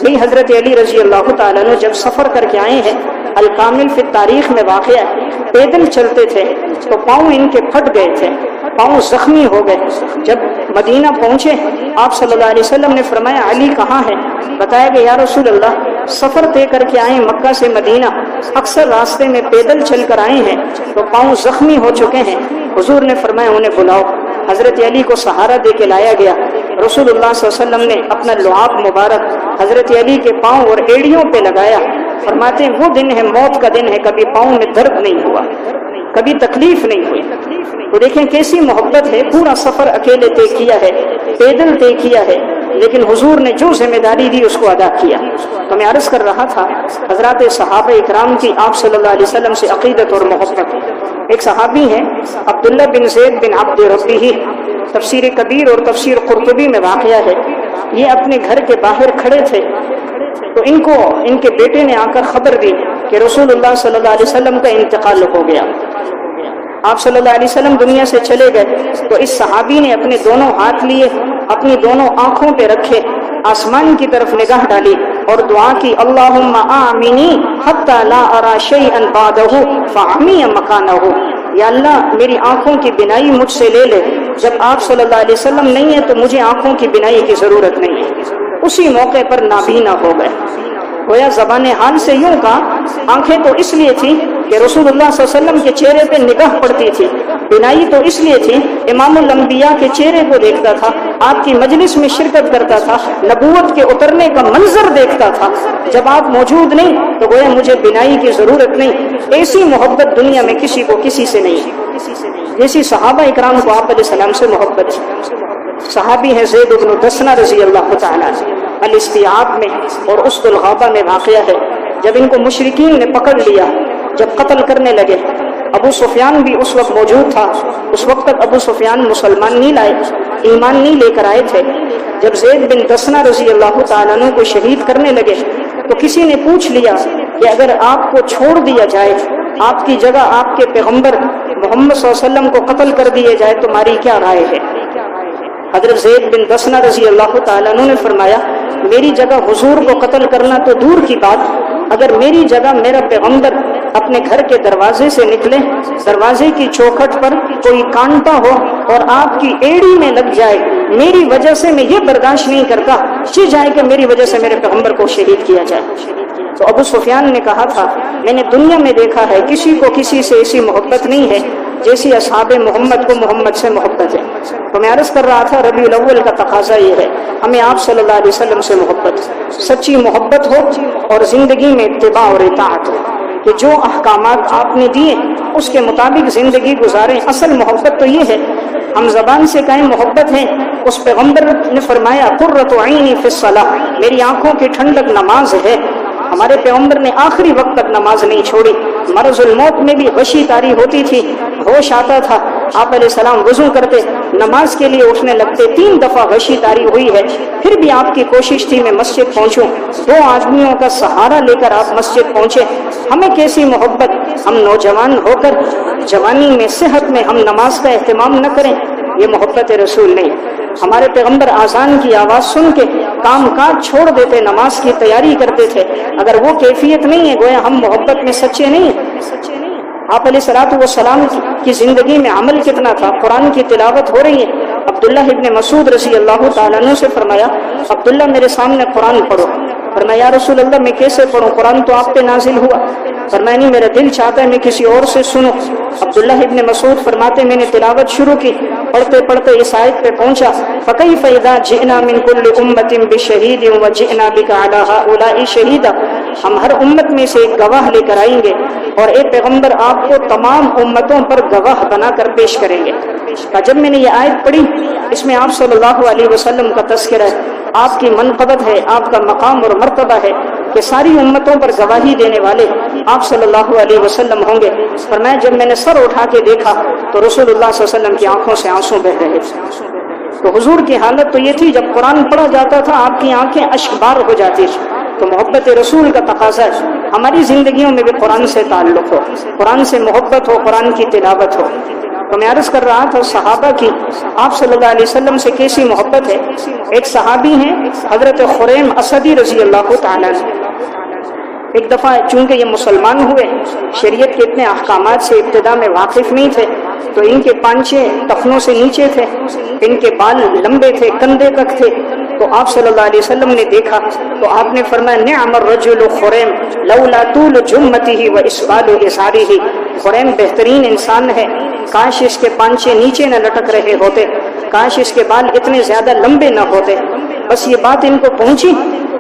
یہی حضرت علی رضی اللہ تعالیٰ عنہ جب سفر کر کے آئے ہیں، الکامل فی التاریخ میں واقع ہے، پیدل چلتے تھے تو پاؤں ان کے پھٹ گئے تھے، پاؤں زخمی ہو گئے۔ جب مدینہ پہنچے آپ صلی اللہ علیہ وسلم نے فرمایا علی کہاں ہے؟ بتایا کہ یا رسول اللہ سفر طے کر کے آئے مکہ سے مدینہ، اکثر راستے میں پیدل چل کر آئے ہیں تو پاؤں زخمی ہو چکے ہیں۔ حضور نے فرمایا انہیں بلاؤ۔ حضرت علی کو سہارا دے کے لایا گیا۔ رسول اللہ صلی اللہ علیہ وسلم نے اپنا لعاب مبارک حضرت علی کے پاؤں اور ایڑیوں پہ لگایا۔ فرماتے ہیں وہ دن ہے موت کا دن ہے، کبھی پاؤں میں درد نہیں ہوا، کبھی تکلیف نہیں ہوئی۔ تو دیکھیں کیسی محبت ہے، پورا سفر اکیلے طے کیا ہے، پیدل طے کیا ہے، لیکن حضور نے جو ذمہ داری دی اس کو ادا کیا۔ تو میں عرض کر رہا تھا حضرات صحابہ اکرام کی آپ صلی اللہ علیہ وسلم سے عقیدت اور محبت۔ ایک صحابی ہیں عبداللہ بن زید بن عبد ربہ، تفسیر کبیر اور تفسیر قرطبی میں واقعہ ہے۔ یہ اپنے گھر کے باہر کھڑے تھے تو ان کے بیٹے نے آ کر خبر دی کہ رسول اللہ صلی اللہ علیہ وسلم کا انتقال ہو گیا، آپ صلی اللہ علیہ وسلم دنیا سے چلے گئے۔ تو اس صحابی نے اپنے دونوں ہاتھ لیے، اپنی دونوں آنکھوں پہ رکھے، آسمان کی طرف نگاہ ڈالی اور دعا کی اللہم آمینی حتی لا ارا شیئا بعدہ فاعمی مکانہ، یا اللہ میری آنکھوں کی بینائی مجھ سے لے لے، جب آپ صلی اللہ علیہ وسلم نہیں ہے تو مجھے آنکھوں کی بینائی کی ضرورت نہیں ہے۔ اسی موقع پر نابینا ہو گئے۔ گویا زبان حال سے یوں کہا، آنکھیں تو اس لیے تھی کہ رسول اللہ صلی اللہ علیہ وسلم کے چہرے پہ نگاہ پڑتی تھی، بینائی تو اس لیے تھی امام الانبیاء کے چہرے کو دیکھتا تھا، آپ کی مجلس میں شرکت کرتا تھا، نبوت کے اترنے کا منظر دیکھتا تھا۔ جب آپ موجود نہیں تو گویا مجھے بینائی کی ضرورت نہیں۔ ایسی محبت دنیا میں کسی کو کسی سے نہیں جیسی صحابہ اکرام کو آپ علیہ السلام سے محبت تھی۔ صحابی ہیں زید بن دسنہ رضی اللہ تعالیٰ الاستیعاب میں اور اسد الغابہ میں واقعہ ہے۔ جب ان کو مشرکین نے پکڑ لیا، جب قتل کرنے لگے، ابو سفیان بھی اس وقت موجود تھا۔ اس وقت تک ابو سفیان مسلمان نہیں لائے، ایمان نہیں لے کر آئے تھے۔ جب زید بن دسنہ رضی اللہ تعالیٰ عنہ کو شہید کرنے لگے تو کسی نے پوچھ لیا کہ اگر آپ کو چھوڑ دیا جائے، آپ کی جگہ آپ کے پیغمبر محمد صلی اللہ علیہ وسلم کو قتل کر دیے جائے، تمہاری کیا رائے ہے؟ حضرت زید بن دسنہ رضی اللہ تعالیٰ عنہ نے فرمایا میری جگہ حضور کو قتل کرنا تو دور کی بات، اگر میری جگہ میرا پیغمبر اپنے گھر کے دروازے سے نکلے، دروازے کی چوکھٹ پر کوئی کانٹا ہو اور آپ کی ایڑی میں لگ جائے، میری وجہ سے میں یہ برداشت نہیں کرتا، چی جائے کہ میری وجہ سے میرے پیغمبر کو شہید کیا جائے۔ تو ابو سفیان نے کہا تھا میں نے دنیا میں دیکھا ہے کسی کو کسی سے ایسی محبت نہیں ہے جیسی اصحاب محمد کو محمد سے محبت ہے۔ تو میں عرض کر رہا تھا ربیع الاول کا تقاضا یہ ہے ہمیں آپ صلی اللہ علیہ وسلم سے محبت، سچی محبت ہو اور زندگی میں اتباع اور اطاعت ہو کہ جو احکامات آپ نے دیے اس کے مطابق زندگی گزاریں۔ اصل محبت تو یہ ہے، ہم زبان سے کہیں محبت ہے، اس پیغمبر نے فرمایا قرۃ عینی فی الصلاۃ، میری آنکھوں کی ٹھنڈک نماز ہے۔ ہمارے پیغمبر نے آخری وقت تک نماز نہیں چھوڑی، مرض الموت میں بھی غشی طاری ہوتی تھی، ہوش آتا تھا، آپ علیہ السلام وضو کرتے نماز کے لیے اٹھنے لگتے، 3 دفعہ غشی طاری ہوئی ہے، پھر بھی آپ کی کوشش تھی میں مسجد پہنچوں، 2 آدمیوں کا سہارا لے کر آپ مسجد پہنچے۔ ہمیں کیسی محبت، ہم نوجوان ہو کر جوانی میں صحت میں ہم نماز کا اہتمام نہ کریں، یہ محبت رسول نہیں۔ ہمارے پیغمبر آذان کی آواز سن کے کام کاج چھوڑ دیتے، نماز کی تیاری کرتے تھے۔ اگر وہ کیفیت نہیں ہے گویا ہم محبت میں سچے نہیں ہیں۔ آپ علیہ الصلوۃ والسلام کی زندگی میں عمل کتنا تھا، قرآن کی تلاوت ہو رہی ہے۔ عبداللہ ابن مسعود رضی اللہ تعالیٰ عنہ سے فرمایا عبداللہ میرے سامنے قرآن پڑھو۔ فرمایا یا رسول اللہ میں کیسے پڑھوں، قرآن تو آپ پہ نازل ہوا۔ فرمایا نہیں میرا دل چاہتا ہے میں کسی اور سے سنوں۔ عبداللہ ابن مسعود فرماتے میں نے تلاوت شروع کی، پڑھتے پڑھتے اس آیت پہ پہنچا فَكَيْفَ إِذَا جِئْنَا مِن كُلِّ أُمَّةٍ بِشَهِيدٍ وَجِئْنَا بِكَ عَلَىٰ هَٰؤُلَاءِ شَهِيدًا، ہم ہر امت میں سے ایک گواہ لے کر آئیں گے اور اے پیغمبر آپ کو تمام امتوں پر گواہ بنا کر پیش کریں گے۔ جب میں نے یہ آیت پڑھی اس میں آپ صلی اللہ علیہ وسلم کا تذکرہ ہے، آپ کی منقبت ہے، آپ کا مقام اور مرتبہ ہے کہ ساری امتوں پر گواہی دینے والے آپ صلی اللہ علیہ وسلم ہوں گے۔ فرمایا جب میں نے سر اٹھا کے دیکھا تو رسول اللہ صلی اللہ علیہ وسلم کی آنکھوں سے آنسو بہ رہے تھے۔ تو حضور کی حالت تو یہ تھی جب قرآن پڑھا جاتا تھا آپ کی آنکھیں اشکبار ہو جاتی تھی. تو محبت رسول کا تقاضا ہے ہماری زندگیوں میں بھی قرآن سے تعلق ہو, قرآن سے محبت ہو, قرآن کی تلاوت ہو. تو میں عرض کر رہا تھا صحابہ کی آپ صلی اللہ علیہ وسلم سے کیسی محبت ہے. ایک صحابی ہیں حضرت خریم اسدی رضی اللہ تعالیٰ عنہ. ایک دفعہ چونکہ یہ مسلمان ہوئے, شریعت کے اتنے احکامات سے ابتدا میں واقف نہیں تھے, تو ان کے پانچے ٹخنوں سے نیچے تھے, ان کے بال لمبے تھے, کندھے تک تھے. تو آپ صلی اللہ علیہ وسلم نے دیکھا تو آپ نے فرمایا نعم الرجل خریم لولا طول جمته واسبال ازاره. خریم بہترین انسان ہے, کاش اس کے پانچے نیچے نہ لٹک رہے ہوتے, کاش اس کے بال اتنے زیادہ لمبے نہ ہوتے. بس یہ بات ان کو پہنچی,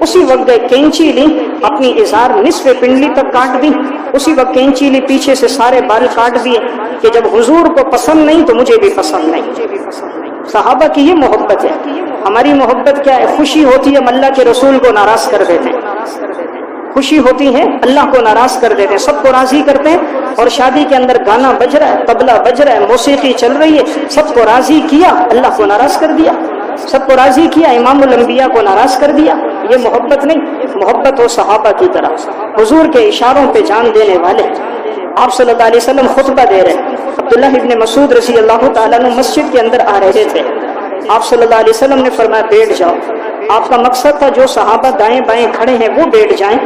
اسی وقت گئے کینچی لی, اپنی ازار نصف پنڈلی تک کاٹ دی, اسی وقت کینچی لی, پیچھے سے سارے بال کاٹ دیے کہ جب حضور کو پسند نہیں تو مجھے بھی پسند نہیں. صحابہ کی یہ محبت ہے. ہماری محبت کیا ہے؟ خوشی ہوتی ہے ہم اللہ کے رسول کو ناراض کر دیتے ہیں, خوشی ہوتی ہے اللہ کو ناراض کر دیتے ہیں, سب کو راضی کرتے ہیں. اور شادی کے اندر گانا بج رہا ہے, طبلہ بج رہا ہے, موسیقی چل رہی ہے, سب کو راضی کیا, اللہ کو ناراض کر دیا. سب کو راضی کیا, امام الانبیاء کو ناراض کر دیا. یہ محبت نہیں. محبت ہو صحابہ کی طرح, حضور کے اشاروں پہ جان دینے والے. آپ صلی اللہ علیہ وسلم خطبہ دے رہے, عبداللہ ابن مسعود رضی اللہ تعالیٰ عنہ مسجد کے اندر آ رہے تھے. آپ صلی اللہ علیہ وسلم نے فرمایا بیٹھ جاؤ. آپ کا مقصد تھا جو صحابہ دائیں بائیں کھڑے ہیں وہ بیٹھ جائیں.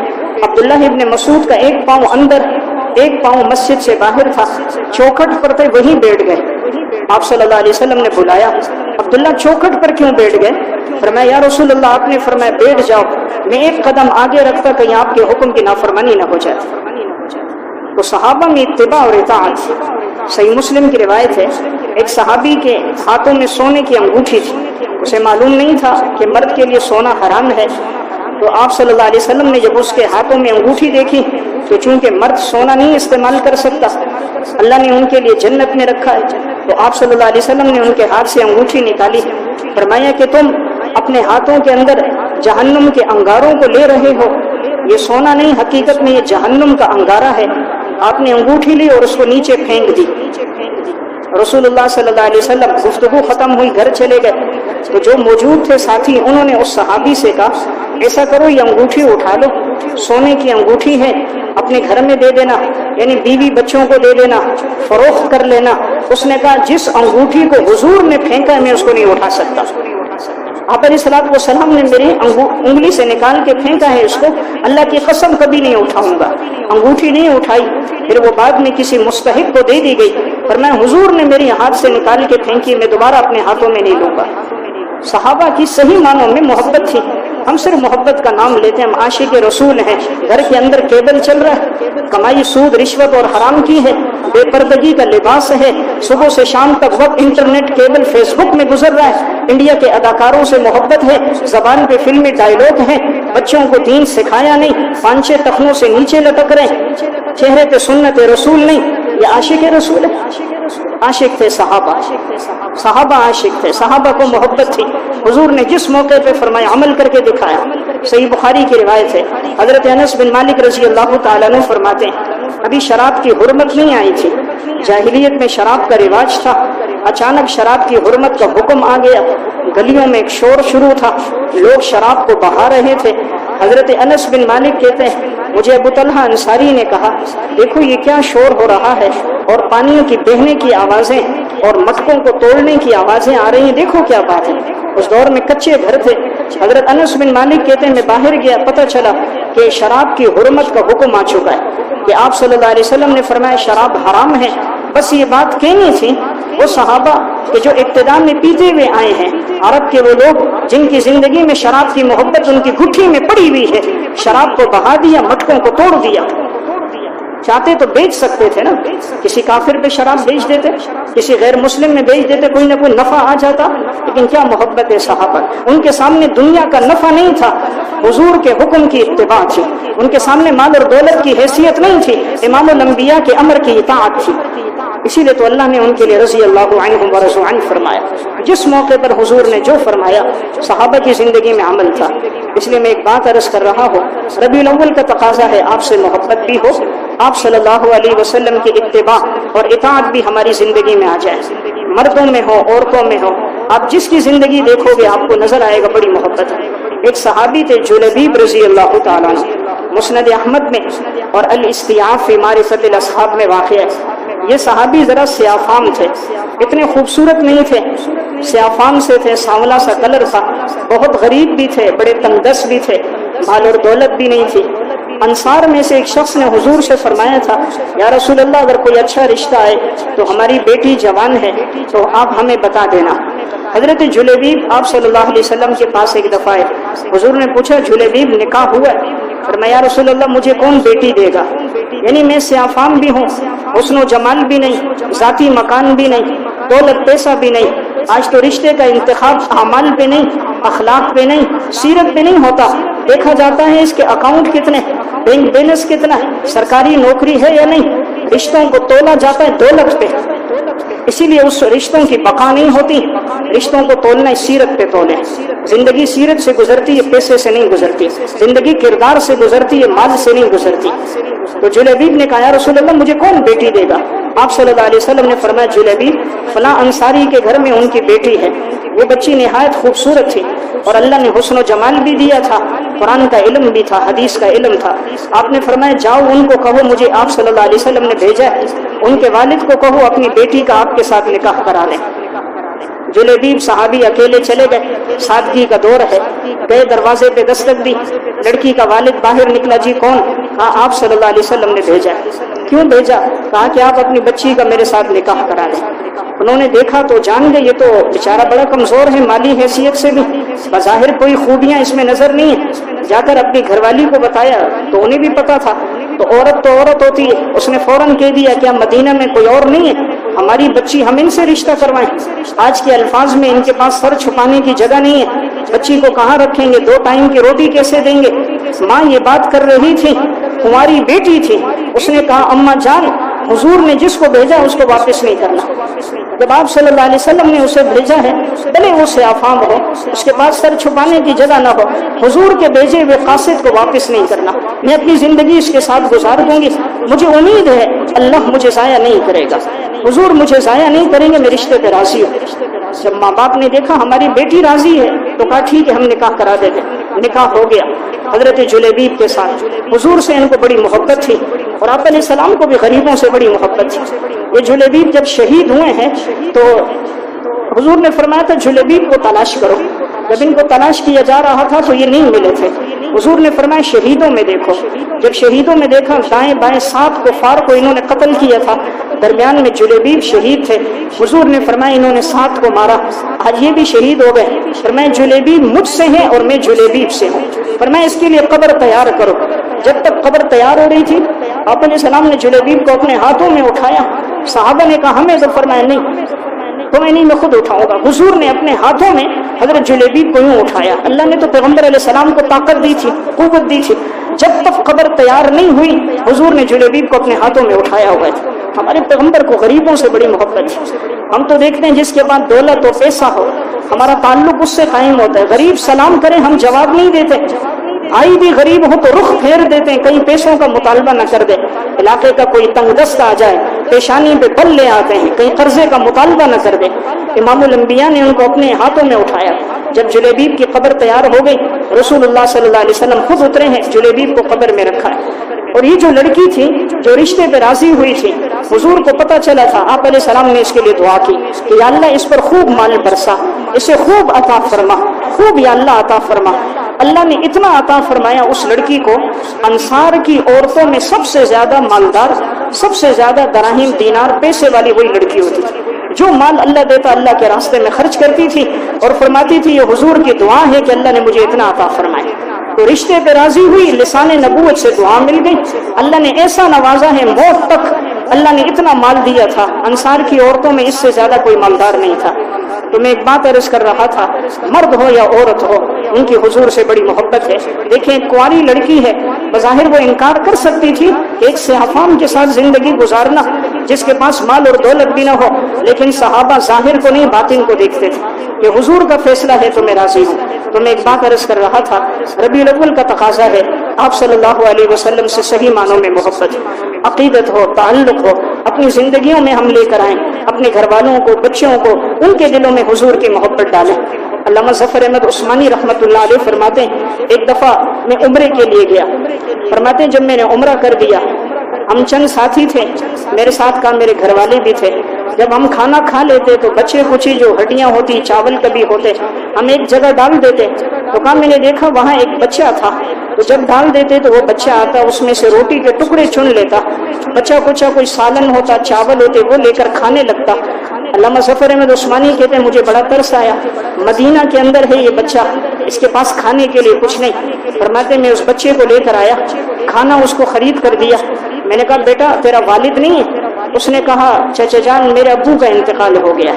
عبداللہ ابن مسعود کا ایک پاؤں اندر, ایک پاؤں مسجد سے باہر تھا, چوکھٹ پر تھے وہیں بیٹھ گئے. آپ صلی اللہ علیہ وسلم نے بلایا, عبداللہ چوکھٹ پر کیوں بیٹھ گئے؟ فرمایا یا رسول اللہ آپ نے فرمایا بیٹھ جاؤ, میں ایک قدم آگے رکھتا کہیں آپ کے حکم کی نافرمانی نہ ہو جائے. تو صحابہ میں اتباع اور اطاعت. صحیح مسلم کی روایت ہے, ایک صحابی کے ہاتھوں میں سونے کی انگوٹھی تھی, اسے معلوم نہیں تھا کہ مرد کے لیے سونا حرام ہے. تو آپ صلی اللہ علیہ وسلم نے جب اس کے ہاتھوں میں انگوٹھی دیکھی تو چونکہ مرد سونا نہیں استعمال کر سکتا, اللہ نے ان کے لیے جنت میں رکھا ہے, تو آپ صلی اللہ علیہ وسلم نے ان کے ہاتھ سے انگوٹھی نکالی. فرمایا کہ تم اپنے ہاتھوں کے اندر جہنم کے انگاروں کو لے رہے ہو, یہ سونا نہیں, حقیقت میں یہ جہنم کا انگارہ ہے. آپ نے انگوٹھی لی اور اس کو نیچے پھینک دی. رسول اللہ صلی اللہ علیہ وسلم گفتگو ختم ہوئی, گھر چلے گئے. تو جو موجود تھے ساتھی, انہوں نے اس صحابی سے کہا ایسا کرو یہ انگوٹھی اٹھا لو, سونے کی انگوٹھی ہے, اپنے گھر میں دے دینا, یعنی بیوی بچوں کو دے دینا, فروخت کر لینا. اس نے کہا جس انگوٹھی کو حضور نے پھینکا ہے میں اس کو نہیں اٹھا سکتا. آپ علیہ الصلوۃ والسلام نے میری انگلی سے نکال کے پھینکا ہے, اس کو اللہ کی قسم کبھی نہیں اٹھاؤں گا. انگوٹھی نہیں اٹھائی. پھر وہ بعد میں کسی مستحق کو دے دی گئی, پر میں حضور نے میری ہاتھ سے نکال کے پھینکی, میں دوبارہ اپنے ہاتھوں میں نہیں لوں گا. صحابہ کی صحیح معنوں میں محبت تھی. ہم صرف محبت کا نام لیتے ہیں, ہم عاشق رسول ہیں. گھر کے اندر کیبل چل رہا ہے, کمائی سود رشوت اور حرام کی ہے, بے پردگی کا لباس ہے, صبح سے شام تک وقت انٹرنیٹ کیبل فیس بک میں گزر رہا ہے. انڈیا کے اداکاروں سے محبت ہے, زبان پہ فلمی ڈائلاگ ہیں, بچوں کو دین سکھایا نہیں, پانچے ٹخنوں سے نیچے لٹک رہے, چہرے پہ سنت رسول نہیں. یہ عاشق رسول ہے. عاشق تھے صحابہ, صحابہ عاشق تھے, صحابہ کو محبت تھی. حضور نے جس موقع پہ فرمایا عمل کر کے دکھایا. صحیح بخاری کی روایت ہے, حضرت انس بن مالک رضی اللہ تعالیٰ عنہ فرماتے ہیں ابھی شراب کی حرمت نہیں آئی تھی, جاہلیت میں شراب کا رواج تھا. اچانک شراب کی حرمت کا حکم آ گیا, گلیوں میں ایک شور شروع تھا, لوگ شراب کو بہا رہے تھے. حضرت انس بن مالک کہتے ہیں مجھے ابو طلحہ انصاری نے کہا دیکھو یہ کیا شور ہو رہا ہے, اور پانیوں کی بہنے کی آوازیں اور مٹکوں کو توڑنے کی آوازیں آ رہی ہیں, دیکھو کیا بات ہے. اس دور میں کچے گھر تھے. حضرت انس بن مالک کہتے ہیں میں باہر گیا, پتہ چلا کہ شراب کی حرمت کا حکم آ چکا ہے, کہ آپ صلی اللہ علیہ وسلم نے فرمایا شراب حرام ہے. بس یہ بات کہنی تھی وہ صحابہ کہ جو ابتدا میں پیتے ہوئے آئے ہیں, عرب کے وہ لوگ جن کی زندگی میں شراب کی محبت ان کی گٹھی میں پڑی ہوئی ہے, شراب کو بہا دیا, مٹکوں کو توڑ دیا. چاہتے تو بیچ سکتے تھے نا, کسی کافر پہ شراب بیچ دیتے, کسی غیر مسلم میں بیچ دیتے, کوئی نہ کوئی نفع آ جاتا. لیکن کیا محبت ہے صحابہ, ان کے سامنے دنیا کا نفع نہیں تھا, حضور کے حکم کی اتباع تھی. ان کے سامنے مال اور دولت کی حیثیت نہیں تھی، امام الانبیاء کے امر کی اطاعت تھی۔ اسی لیے تو اللہ نے ان کے لیے رضی اللہ عنہم ورضوا عنہ فرمایا۔ جس موقع پر حضور نے جو فرمایا صحابہ کی زندگی میں عمل تھا۔ اس لیے میں ایک بات عرض کر رہا ہوں، ربیع الاول کا تقاضا ہے آپ سے محبت بھی ہو، آپ صلی اللہ علیہ وسلم کی اتباع اور اطاعت بھی ہماری زندگی میں آ جائے، مردوں میں ہو عورتوں میں ہو، آپ جس کی زندگی دیکھو گے آپ کو نظر آئے گا بڑی محبت ہے۔ ایک صحابی تھے جلیبیب رضی اللہ تعالیٰ عنہ، مسند احمد میں اور الاستیعاب فی معرفت الاصحاب میں واقع ہے۔ یہ صحابی ذرا سیاہ فام تھے، اتنے خوبصورت نہیں تھے، سیاہ فام سے تھے، سانولا سا کلر تھا، بہت غریب بھی تھے، بڑے تنگ دست بھی تھے، مال اور دولت بھی نہیں تھی۔ انصار میں سے ایک شخص نے حضور سے فرمایا تھا، یا رسول اللہ اگر کوئی اچھا رشتہ آئے تو ہماری بیٹی جوان ہے تو آپ ہمیں بتا دینا۔ حضرت جلیبیب آپ صلی اللہ علیہ وسلم کے پاس ایک دفعہ آئے، حضور نے پوچھا جلیبیب نکاح ہوا ہے؟ فرمایا یا رسول اللہ مجھے کون بیٹی دے گا؟ یعنی میں سیاہ فام بھی ہوں، حسن و جمال بھی نہیں، ذاتی مکان بھی نہیں، دولت پیسہ بھی نہیں، آج تو رشتے کا انتخاب اعمال پہ نہیں، اخلاق پہ نہیں، سیرت پہ نہیں ہوتا، دیکھا جاتا ہے اس کے اکاؤنٹ کتنے، بینک بیلنس کتنا ہے، سرکاری نوکری ہے یا نہیں، رشتوں کو تولا جاتا ہے دولت پہ۔ اسی لیے اس رشتوں کی بقا نہیں ہوتی، رشتوں کو تولنا سیرت پہ تولے۔ زندگی سیرت سے گزرتی ہے، پیسے سے نہیں گزرتی، زندگی کردار سے گزرتی ہے، مال سے نہیں گزرتی۔ تو جلیبیب نے کہا یا رسول اللہ مجھے کون بیٹی دے گا؟ آپ صلی اللہ علیہ وسلم نے فرمایا جلیبیب فلاں انصاری کے گھر میں ان کی بیٹی ہے، وہ بچی نہایت خوبصورت تھی اور اللہ نے حسن و جمال بھی دیا تھا، قرآن کا علم بھی تھا، حدیث کا علم تھا۔ آپ نے فرمایا جاؤ ان کو کہو مجھے آپ صلی اللہ علیہ وسلم نے بھیجا ہے، ان کے والد کو کہو اپنی بیٹی کا آپ کے ساتھ نکاح کرا لیں۔ جلیبیب صحابی اکیلے چلے گئے، سادگی کا دور ہے، گئے دروازے پہ دستک دی، لڑکی کا والد باہر نکلا، جی کون؟ کہا آپ صلی اللہ علیہ وسلم نے بھیجا۔ کیوں بھیجا؟ کہا کہ آپ اپنی بچی کا میرے ساتھ نکاح کرا لیں۔ انہوں نے دیکھا تو جان گئے یہ تو بیچارہ بڑا کمزور ہے مالی حیثیت سے بھی، بظاہر کوئی خوبیاں اس میں نظر نہیں ہے۔ جا کر اپنی گھر والی کو بتایا تو انہیں بھی پتا تھا، تو عورت ہوتی ہے، اس نے فوراً کہہ دیا کیا مدینہ میں کوئی اور نہیں ہے، ہماری بچی ہم ان سے رشتہ کروائیں۔ آج کے الفاظ میں ان کے پاس سر چھپانے کی جگہ نہیں ہے، بچی کو کہاں رکھیں گے، 2 ٹائم کی روٹی کیسے دیں گے؟ ماں یہ بات کر رہی تھی، تمہاری بیٹی تھی، اس نے کہا اماں جان حضور نے جس کو بھیجا اس کو واپس نہیں کرنا۔ جب آپ صلی اللہ علیہ وسلم نے اسے بھیجا ہے، بھلے وہ سیافام ہو، اس کے پاس سر چھپانے کی جگہ نہ ہو، حضور کے بھیجے ہوئے قاصد کو واپس نہیں کرنا، میں اپنی زندگی اس کے ساتھ گزار دوں گی، مجھے امید ہے اللہ مجھے ضائع نہیں کرے گا، حضور مجھے ضائع نہیں کریں گے، میں رشتے پہ راضی ہوں۔ جب ماں باپ نے دیکھا ہماری بیٹی راضی ہے تو کہا ٹھیک ہے ہم نکاح کرا دیتے۔ نکاح ہو گیا حضرت جلیبیب کے ساتھ۔ حضور سے ان کو بڑی محبت تھی اور آپ علیہ السلام کو بھی غریبوں سے بڑی محبت تھی۔ یہ جلیبیب جب شہید ہوئے ہیں تو حضور نے فرمایا تھا جلیبیب کو تلاش کرو۔ جب ان کو تلاش کیا جا رہا تھا تو یہ نہیں ملے تھے۔ حضور نے فرمایا شہیدوں میں دیکھو۔ جب شہیدوں میں دیکھا دائیں بائیں 7 کفار کو انہوں نے قتل کیا تھا، درمیان میں جلیبیب شہید تھے۔ حضور نے فرمایا انہوں نے 7 کو مارا، آج یہ بھی شہید ہو گئے۔ فرمایا جلیبیب مجھ سے ہیں اور میں جلیبیب سے ہوں۔ فرمایا اس کے لیے قبر تیار کرو۔ جب تک قبر تیار ہو رہی تھی آپ علیہ السلام نے جلیبیب کو اپنے ہاتھوں میں اٹھایا۔ صحابہ نے کہا ہمیں تو فرمایا نہیں تمہیں نہیں، میں خود اٹھاؤں گا۔ حضور نے اپنے ہاتھوں میں حضرت جلیبیب کو یوں اٹھایا۔ اللہ نے تو پیغمبر علیہ السلام کو طاقت دی تھی، قوت دی تھی، جب تک قبر تیار نہیں ہوئی حضور نے جلیبیب کو اپنے ہاتھوں میں اٹھایا ہوا ہے۔ ہمارے پیغمبر کو غریبوں سے بڑی محبت ہے۔ ہم تو دیکھتے ہیں جس کے پاس دولت و پیسہ ہو ہمارا تعلق اس سے قائم ہوتا ہے، غریب سلام کرے ہم جواب نہیں دیتے، آئی بھی غریب ہو تو رخ پھیر دیتے ہیں، کہیں پیسوں کا مطالبہ نہ کر دے، علاقے کا کوئی تنگ دست آ جائے پیشانی پہ بل لے آتے ہیں، کہیں قرضے کا مطالبہ نہ کر دے۔ امام الانبیاء نے ان کو اپنے ہاتھوں میں اٹھایا۔ جب جلیبیب کی قبر تیار ہو گئی رسول اللہ صلی اللہ علیہ وسلم خود اترے ہیں، جلیبیب کو قبر میں رکھا ہے۔ اور یہ جو لڑکی تھی جو رشتے پہ راضی ہوئی تھی، حضور کو پتہ چلا تھا، آپ علیہ السلام نے اس کے لیے دعا کی کہ یا اللہ اس پر خوب مال برسا، اسے خوب عطا فرما، خوب یا اللہ عطا فرما۔ اللہ نے اتنا عطا فرمایا اس لڑکی کو، انصار کی عورتوں میں سب سے زیادہ مالدار، سب سے زیادہ دراہیم دینار پیسے والی وہی لڑکی ہوتی تھی۔ جو مال اللہ دیتا اللہ کے راستے میں خرچ کرتی تھی اور فرماتی تھی یہ حضور کی دعا ہے کہ اللہ نے مجھے اتنا عطا فرمایا۔ تو رشتے پہ راضی ہوئی، لسان نبوت سے دعا مل گئی، اللہ نے ایسا نوازا ہے، موت تک اللہ نے اتنا مال دیا تھا، انصار کی عورتوں میں اس سے زیادہ کوئی مالدار نہیں تھا۔ تو میں ایک بات عرض کر رہا تھا، مرد ہو یا عورت ہو ان کی حضور سے بڑی محبت ہے۔ دیکھیں ایک کنواری لڑکی ہے، بظاہر وہ انکار کر سکتی تھی ایک صحافام کے ساتھ زندگی گزارنا جس کے پاس مال اور دولت بھی نہ ہو، لیکن صحابہ ظاہر کو نہیں باطن کو دیکھتے تھے کہ حضور کا فیصلہ ہے تو میں راضی ہوں۔ تو میں ایک بات عرض کر رہا تھا، ربیع الاول کا تقاضا ہے آپ صلی اللہ علیہ وسلم سے صحیح معنوں میں محبت، عقیدت ہو، تعلق ہو، اپنی زندگیوں میں ہم لے کر آئیں، اپنے گھر والوں کو، بچوں کو، ان کے دلوں میں حضور کی محبت ڈالیں۔ علامہ ظفر احمد عثمانی رحمۃ اللہ علیہ فرماتے ہیں ایک دفعہ میں عمرے کے لیے گیا، فرماتے ہیں جب میں نے عمرہ کر دیا، ہم چند ساتھی تھے، میرے ساتھ کا میرے گھر والے بھی تھے، جب ہم کھانا کھا لیتے تو بچے کچی جو ہڈیاں ہوتی، چاول کبھی ہوتے، ہم ایک جگہ ڈال دیتے، تو کہا میں نے دیکھا وہاں ایک بچہ تھا، تو جب ڈال دیتے تو وہ بچہ آتا اس میں سے روٹی کے ٹکڑے چن لیتا، بچہ کچا کوئی سالن ہوتا، چاول ہوتے، وہ لے کر کھانے لگتا۔ علامہ ظفر احمد عثمانی کہتے ہیں مجھے بڑا ترس آیا، مدینہ کے اندر ہے یہ بچہ، اس کے پاس کھانے کے لیے کچھ نہیں، فرماتے میں اس بچے کو لے کر آیا، کھانا اس کو خرید کر دیا، میں نے کہا بیٹا تیرا والد نہیں ہے؟ اس نے کہا چچا جان میرے ابو کا انتقال ہو گیا،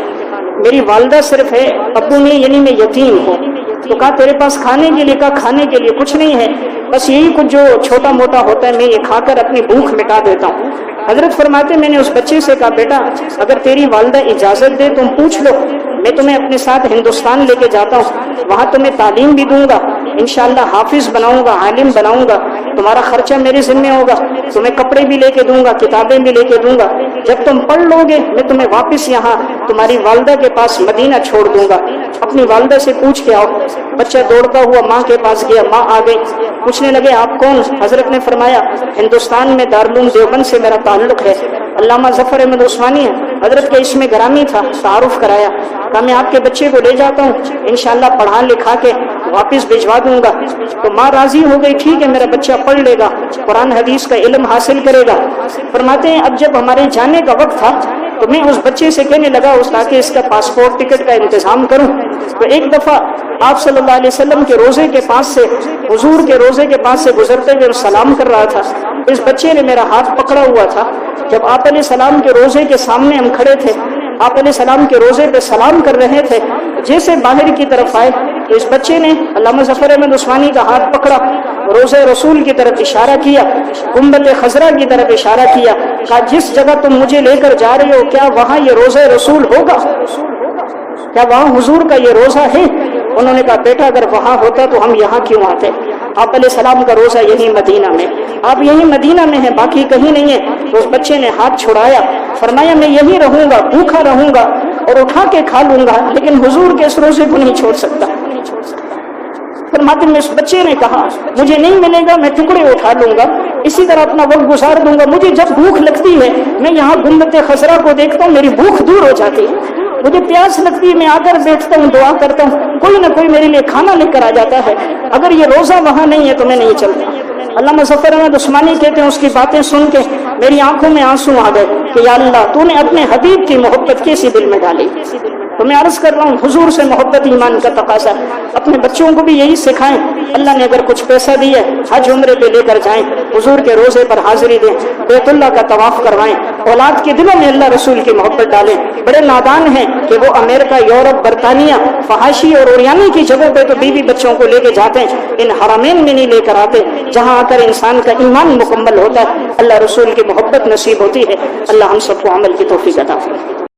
میری والدہ صرف ہے، ابو نہیں، یعنی میں یتیم ہوں۔ تو کہا تیرے پاس کھانے کے لیے؟ کہا کھانے کے لیے کچھ نہیں ہے، بس یہی کچھ جو چھوٹا موٹا ہوتا ہے میں یہ کھا کر اپنی بھوک مٹا دیتا ہوں۔ حضرت فرماتے میں نے اس بچے سے کہا بیٹا اگر تیری والدہ اجازت دے تم پوچھ لو، میں تمہیں اپنے ساتھ ہندوستان لے کے جاتا ہوں، وہاں تمہیں تعلیم بھی دوں گا، انشاءاللہ حافظ بناؤں گا، عالم بناؤں گا، تمہارا خرچہ میرے ذمہ ہوگا، تمہیں کپڑے بھی لے کے دوں گا، کتابیں بھی لے کے دوں گا، جب تم پڑھ لو گے میں تمہیں واپس یہاں تمہاری والدہ کے پاس مدینہ چھوڑ دوں گا، اپنی والدہ سے پوچھ کے آؤ۔ بچہ دوڑتا ہوا ماں کے پاس گیا، ماں آ گئی، پوچھنے لگے آپ کون؟ حضرت نے فرمایا ہندوستان میں دارالعلوم دیوبند سے میرا تعلق ہے، علامہ ظفر احمد عثمانی ہے۔ حضرت کا اس میں گرامی تھا، تعارف کرایا، کہا میں آپ کے بچے کو لے جاتا ہوں، انشاءاللہ پڑھا لکھا کے واپس بھجوا دوں گا۔ تو ماں راضی ہو گئی، ٹھیک ہے میرا بچہ پڑھ لے گا، قرآن حدیث کا علم حاصل کرے گا۔ فرماتے ہیں اب جب ہمارے جانے کا وقت تھا تو میں اس بچے سے کہنے لگا تاکہ اس کا پاسپورٹ ٹکٹ کا انتظام کروں، تو ایک دفعہ آپ صلی اللہ علیہ وسلم کے روزے کے پاس سے، حضور کے روزے کے پاس سے گزرتے ہوئے سلام کر رہا تھا، اس بچے نے میرا ہاتھ پکڑا ہوا تھا، جب آپ علیہ السلام کے روزے کے سامنے ہم کھڑے تھے، آپ علیہ السلام کے روزے پہ سلام کر رہے تھے، جیسے باہر کی طرف آئے تو اس بچے نے علامہ ظفر احمد عثمانی کا ہاتھ پکڑا، روزے رسول کی طرف اشارہ کیا، گنبد خضرا کی طرف اشارہ کیا، کہا جس جگہ تم مجھے لے کر جا رہے ہو کیا وہاں یہ روزہ رسول ہوگا؟ کیا وہاں حضور کا یہ روزہ ہے؟ انہوں نے کہا بیٹا اگر وہاں ہوتا تو ہم یہاں کیوں آتے؟ آپ علیہ السلام کا روزہ یہی مدینہ میں، آپ یہی مدینہ میں ہیں، باقی کہیں نہیں ہے۔ تو اس بچے نے ہاتھ چھڑایا، فرمایا میں یہی رہوں گا، بھوکا رہوں گا اور اٹھا کے کھا لوں گا، لیکن حضور کے اس روزے کو نہیں چھوڑ سکتا۔ فرماتے ہیں اس بچے نے کہا مجھے نہیں ملے گا میں ٹکڑے اٹھا لوں گا، اسی طرح اپنا وقت گزار دوں گا، مجھے جب بھوک لگتی ہے میں یہاں گنبد خضرا کو دیکھتا ہوں، میری بھوک دور ہو جاتی ہے، مجھے پیاس لگتی ہے میں آ کر بیٹھتا ہوں، دعا کرتا ہوں، کوئی نہ کوئی میرے لیے کھانا لے کر آ جاتا ہے، اگر یہ روزہ وہاں نہیں ہے تو میں نہیں چلتا۔ علامہ ظفر احمد عثمانی کہتے ہیں اس کی باتیں سن کے میری آنکھوں میں آنسو آ گئے کہ یا اللہ تو نے اپنے حبیب کی محبت کیسی دل میں ڈالی۔ تو میں عرض کر رہا ہوں حضور سے محبت ایمان کا تقاضا، اپنے بچوں کو بھی یہی سکھائیں، اللہ نے اگر کچھ پیسہ دیا حج عمرے پہ لے کر جائیں، حضور کے روزے پر حاضری دیں، بیت اللہ کا طواف کروائیں، اولاد کے دلوں میں اللہ رسول کی محبت ڈالیں۔ بڑے نادان ہیں کہ وہ امریکہ، یورپ، برطانیہ، فحاشی اور اوریانی کی جگہوں پہ تو بیوی بچوں کو لے کے جاتے ہیں، ان حرمین میں نہیں لے کر آتے جہاں آ کر انسان کا ایمان مکمل ہوتا ہے، اللہ رسول کی محبت نصیب ہوتی ہے۔ اللہ ہم سب کو عمل کی توفیق عطا فرمائے۔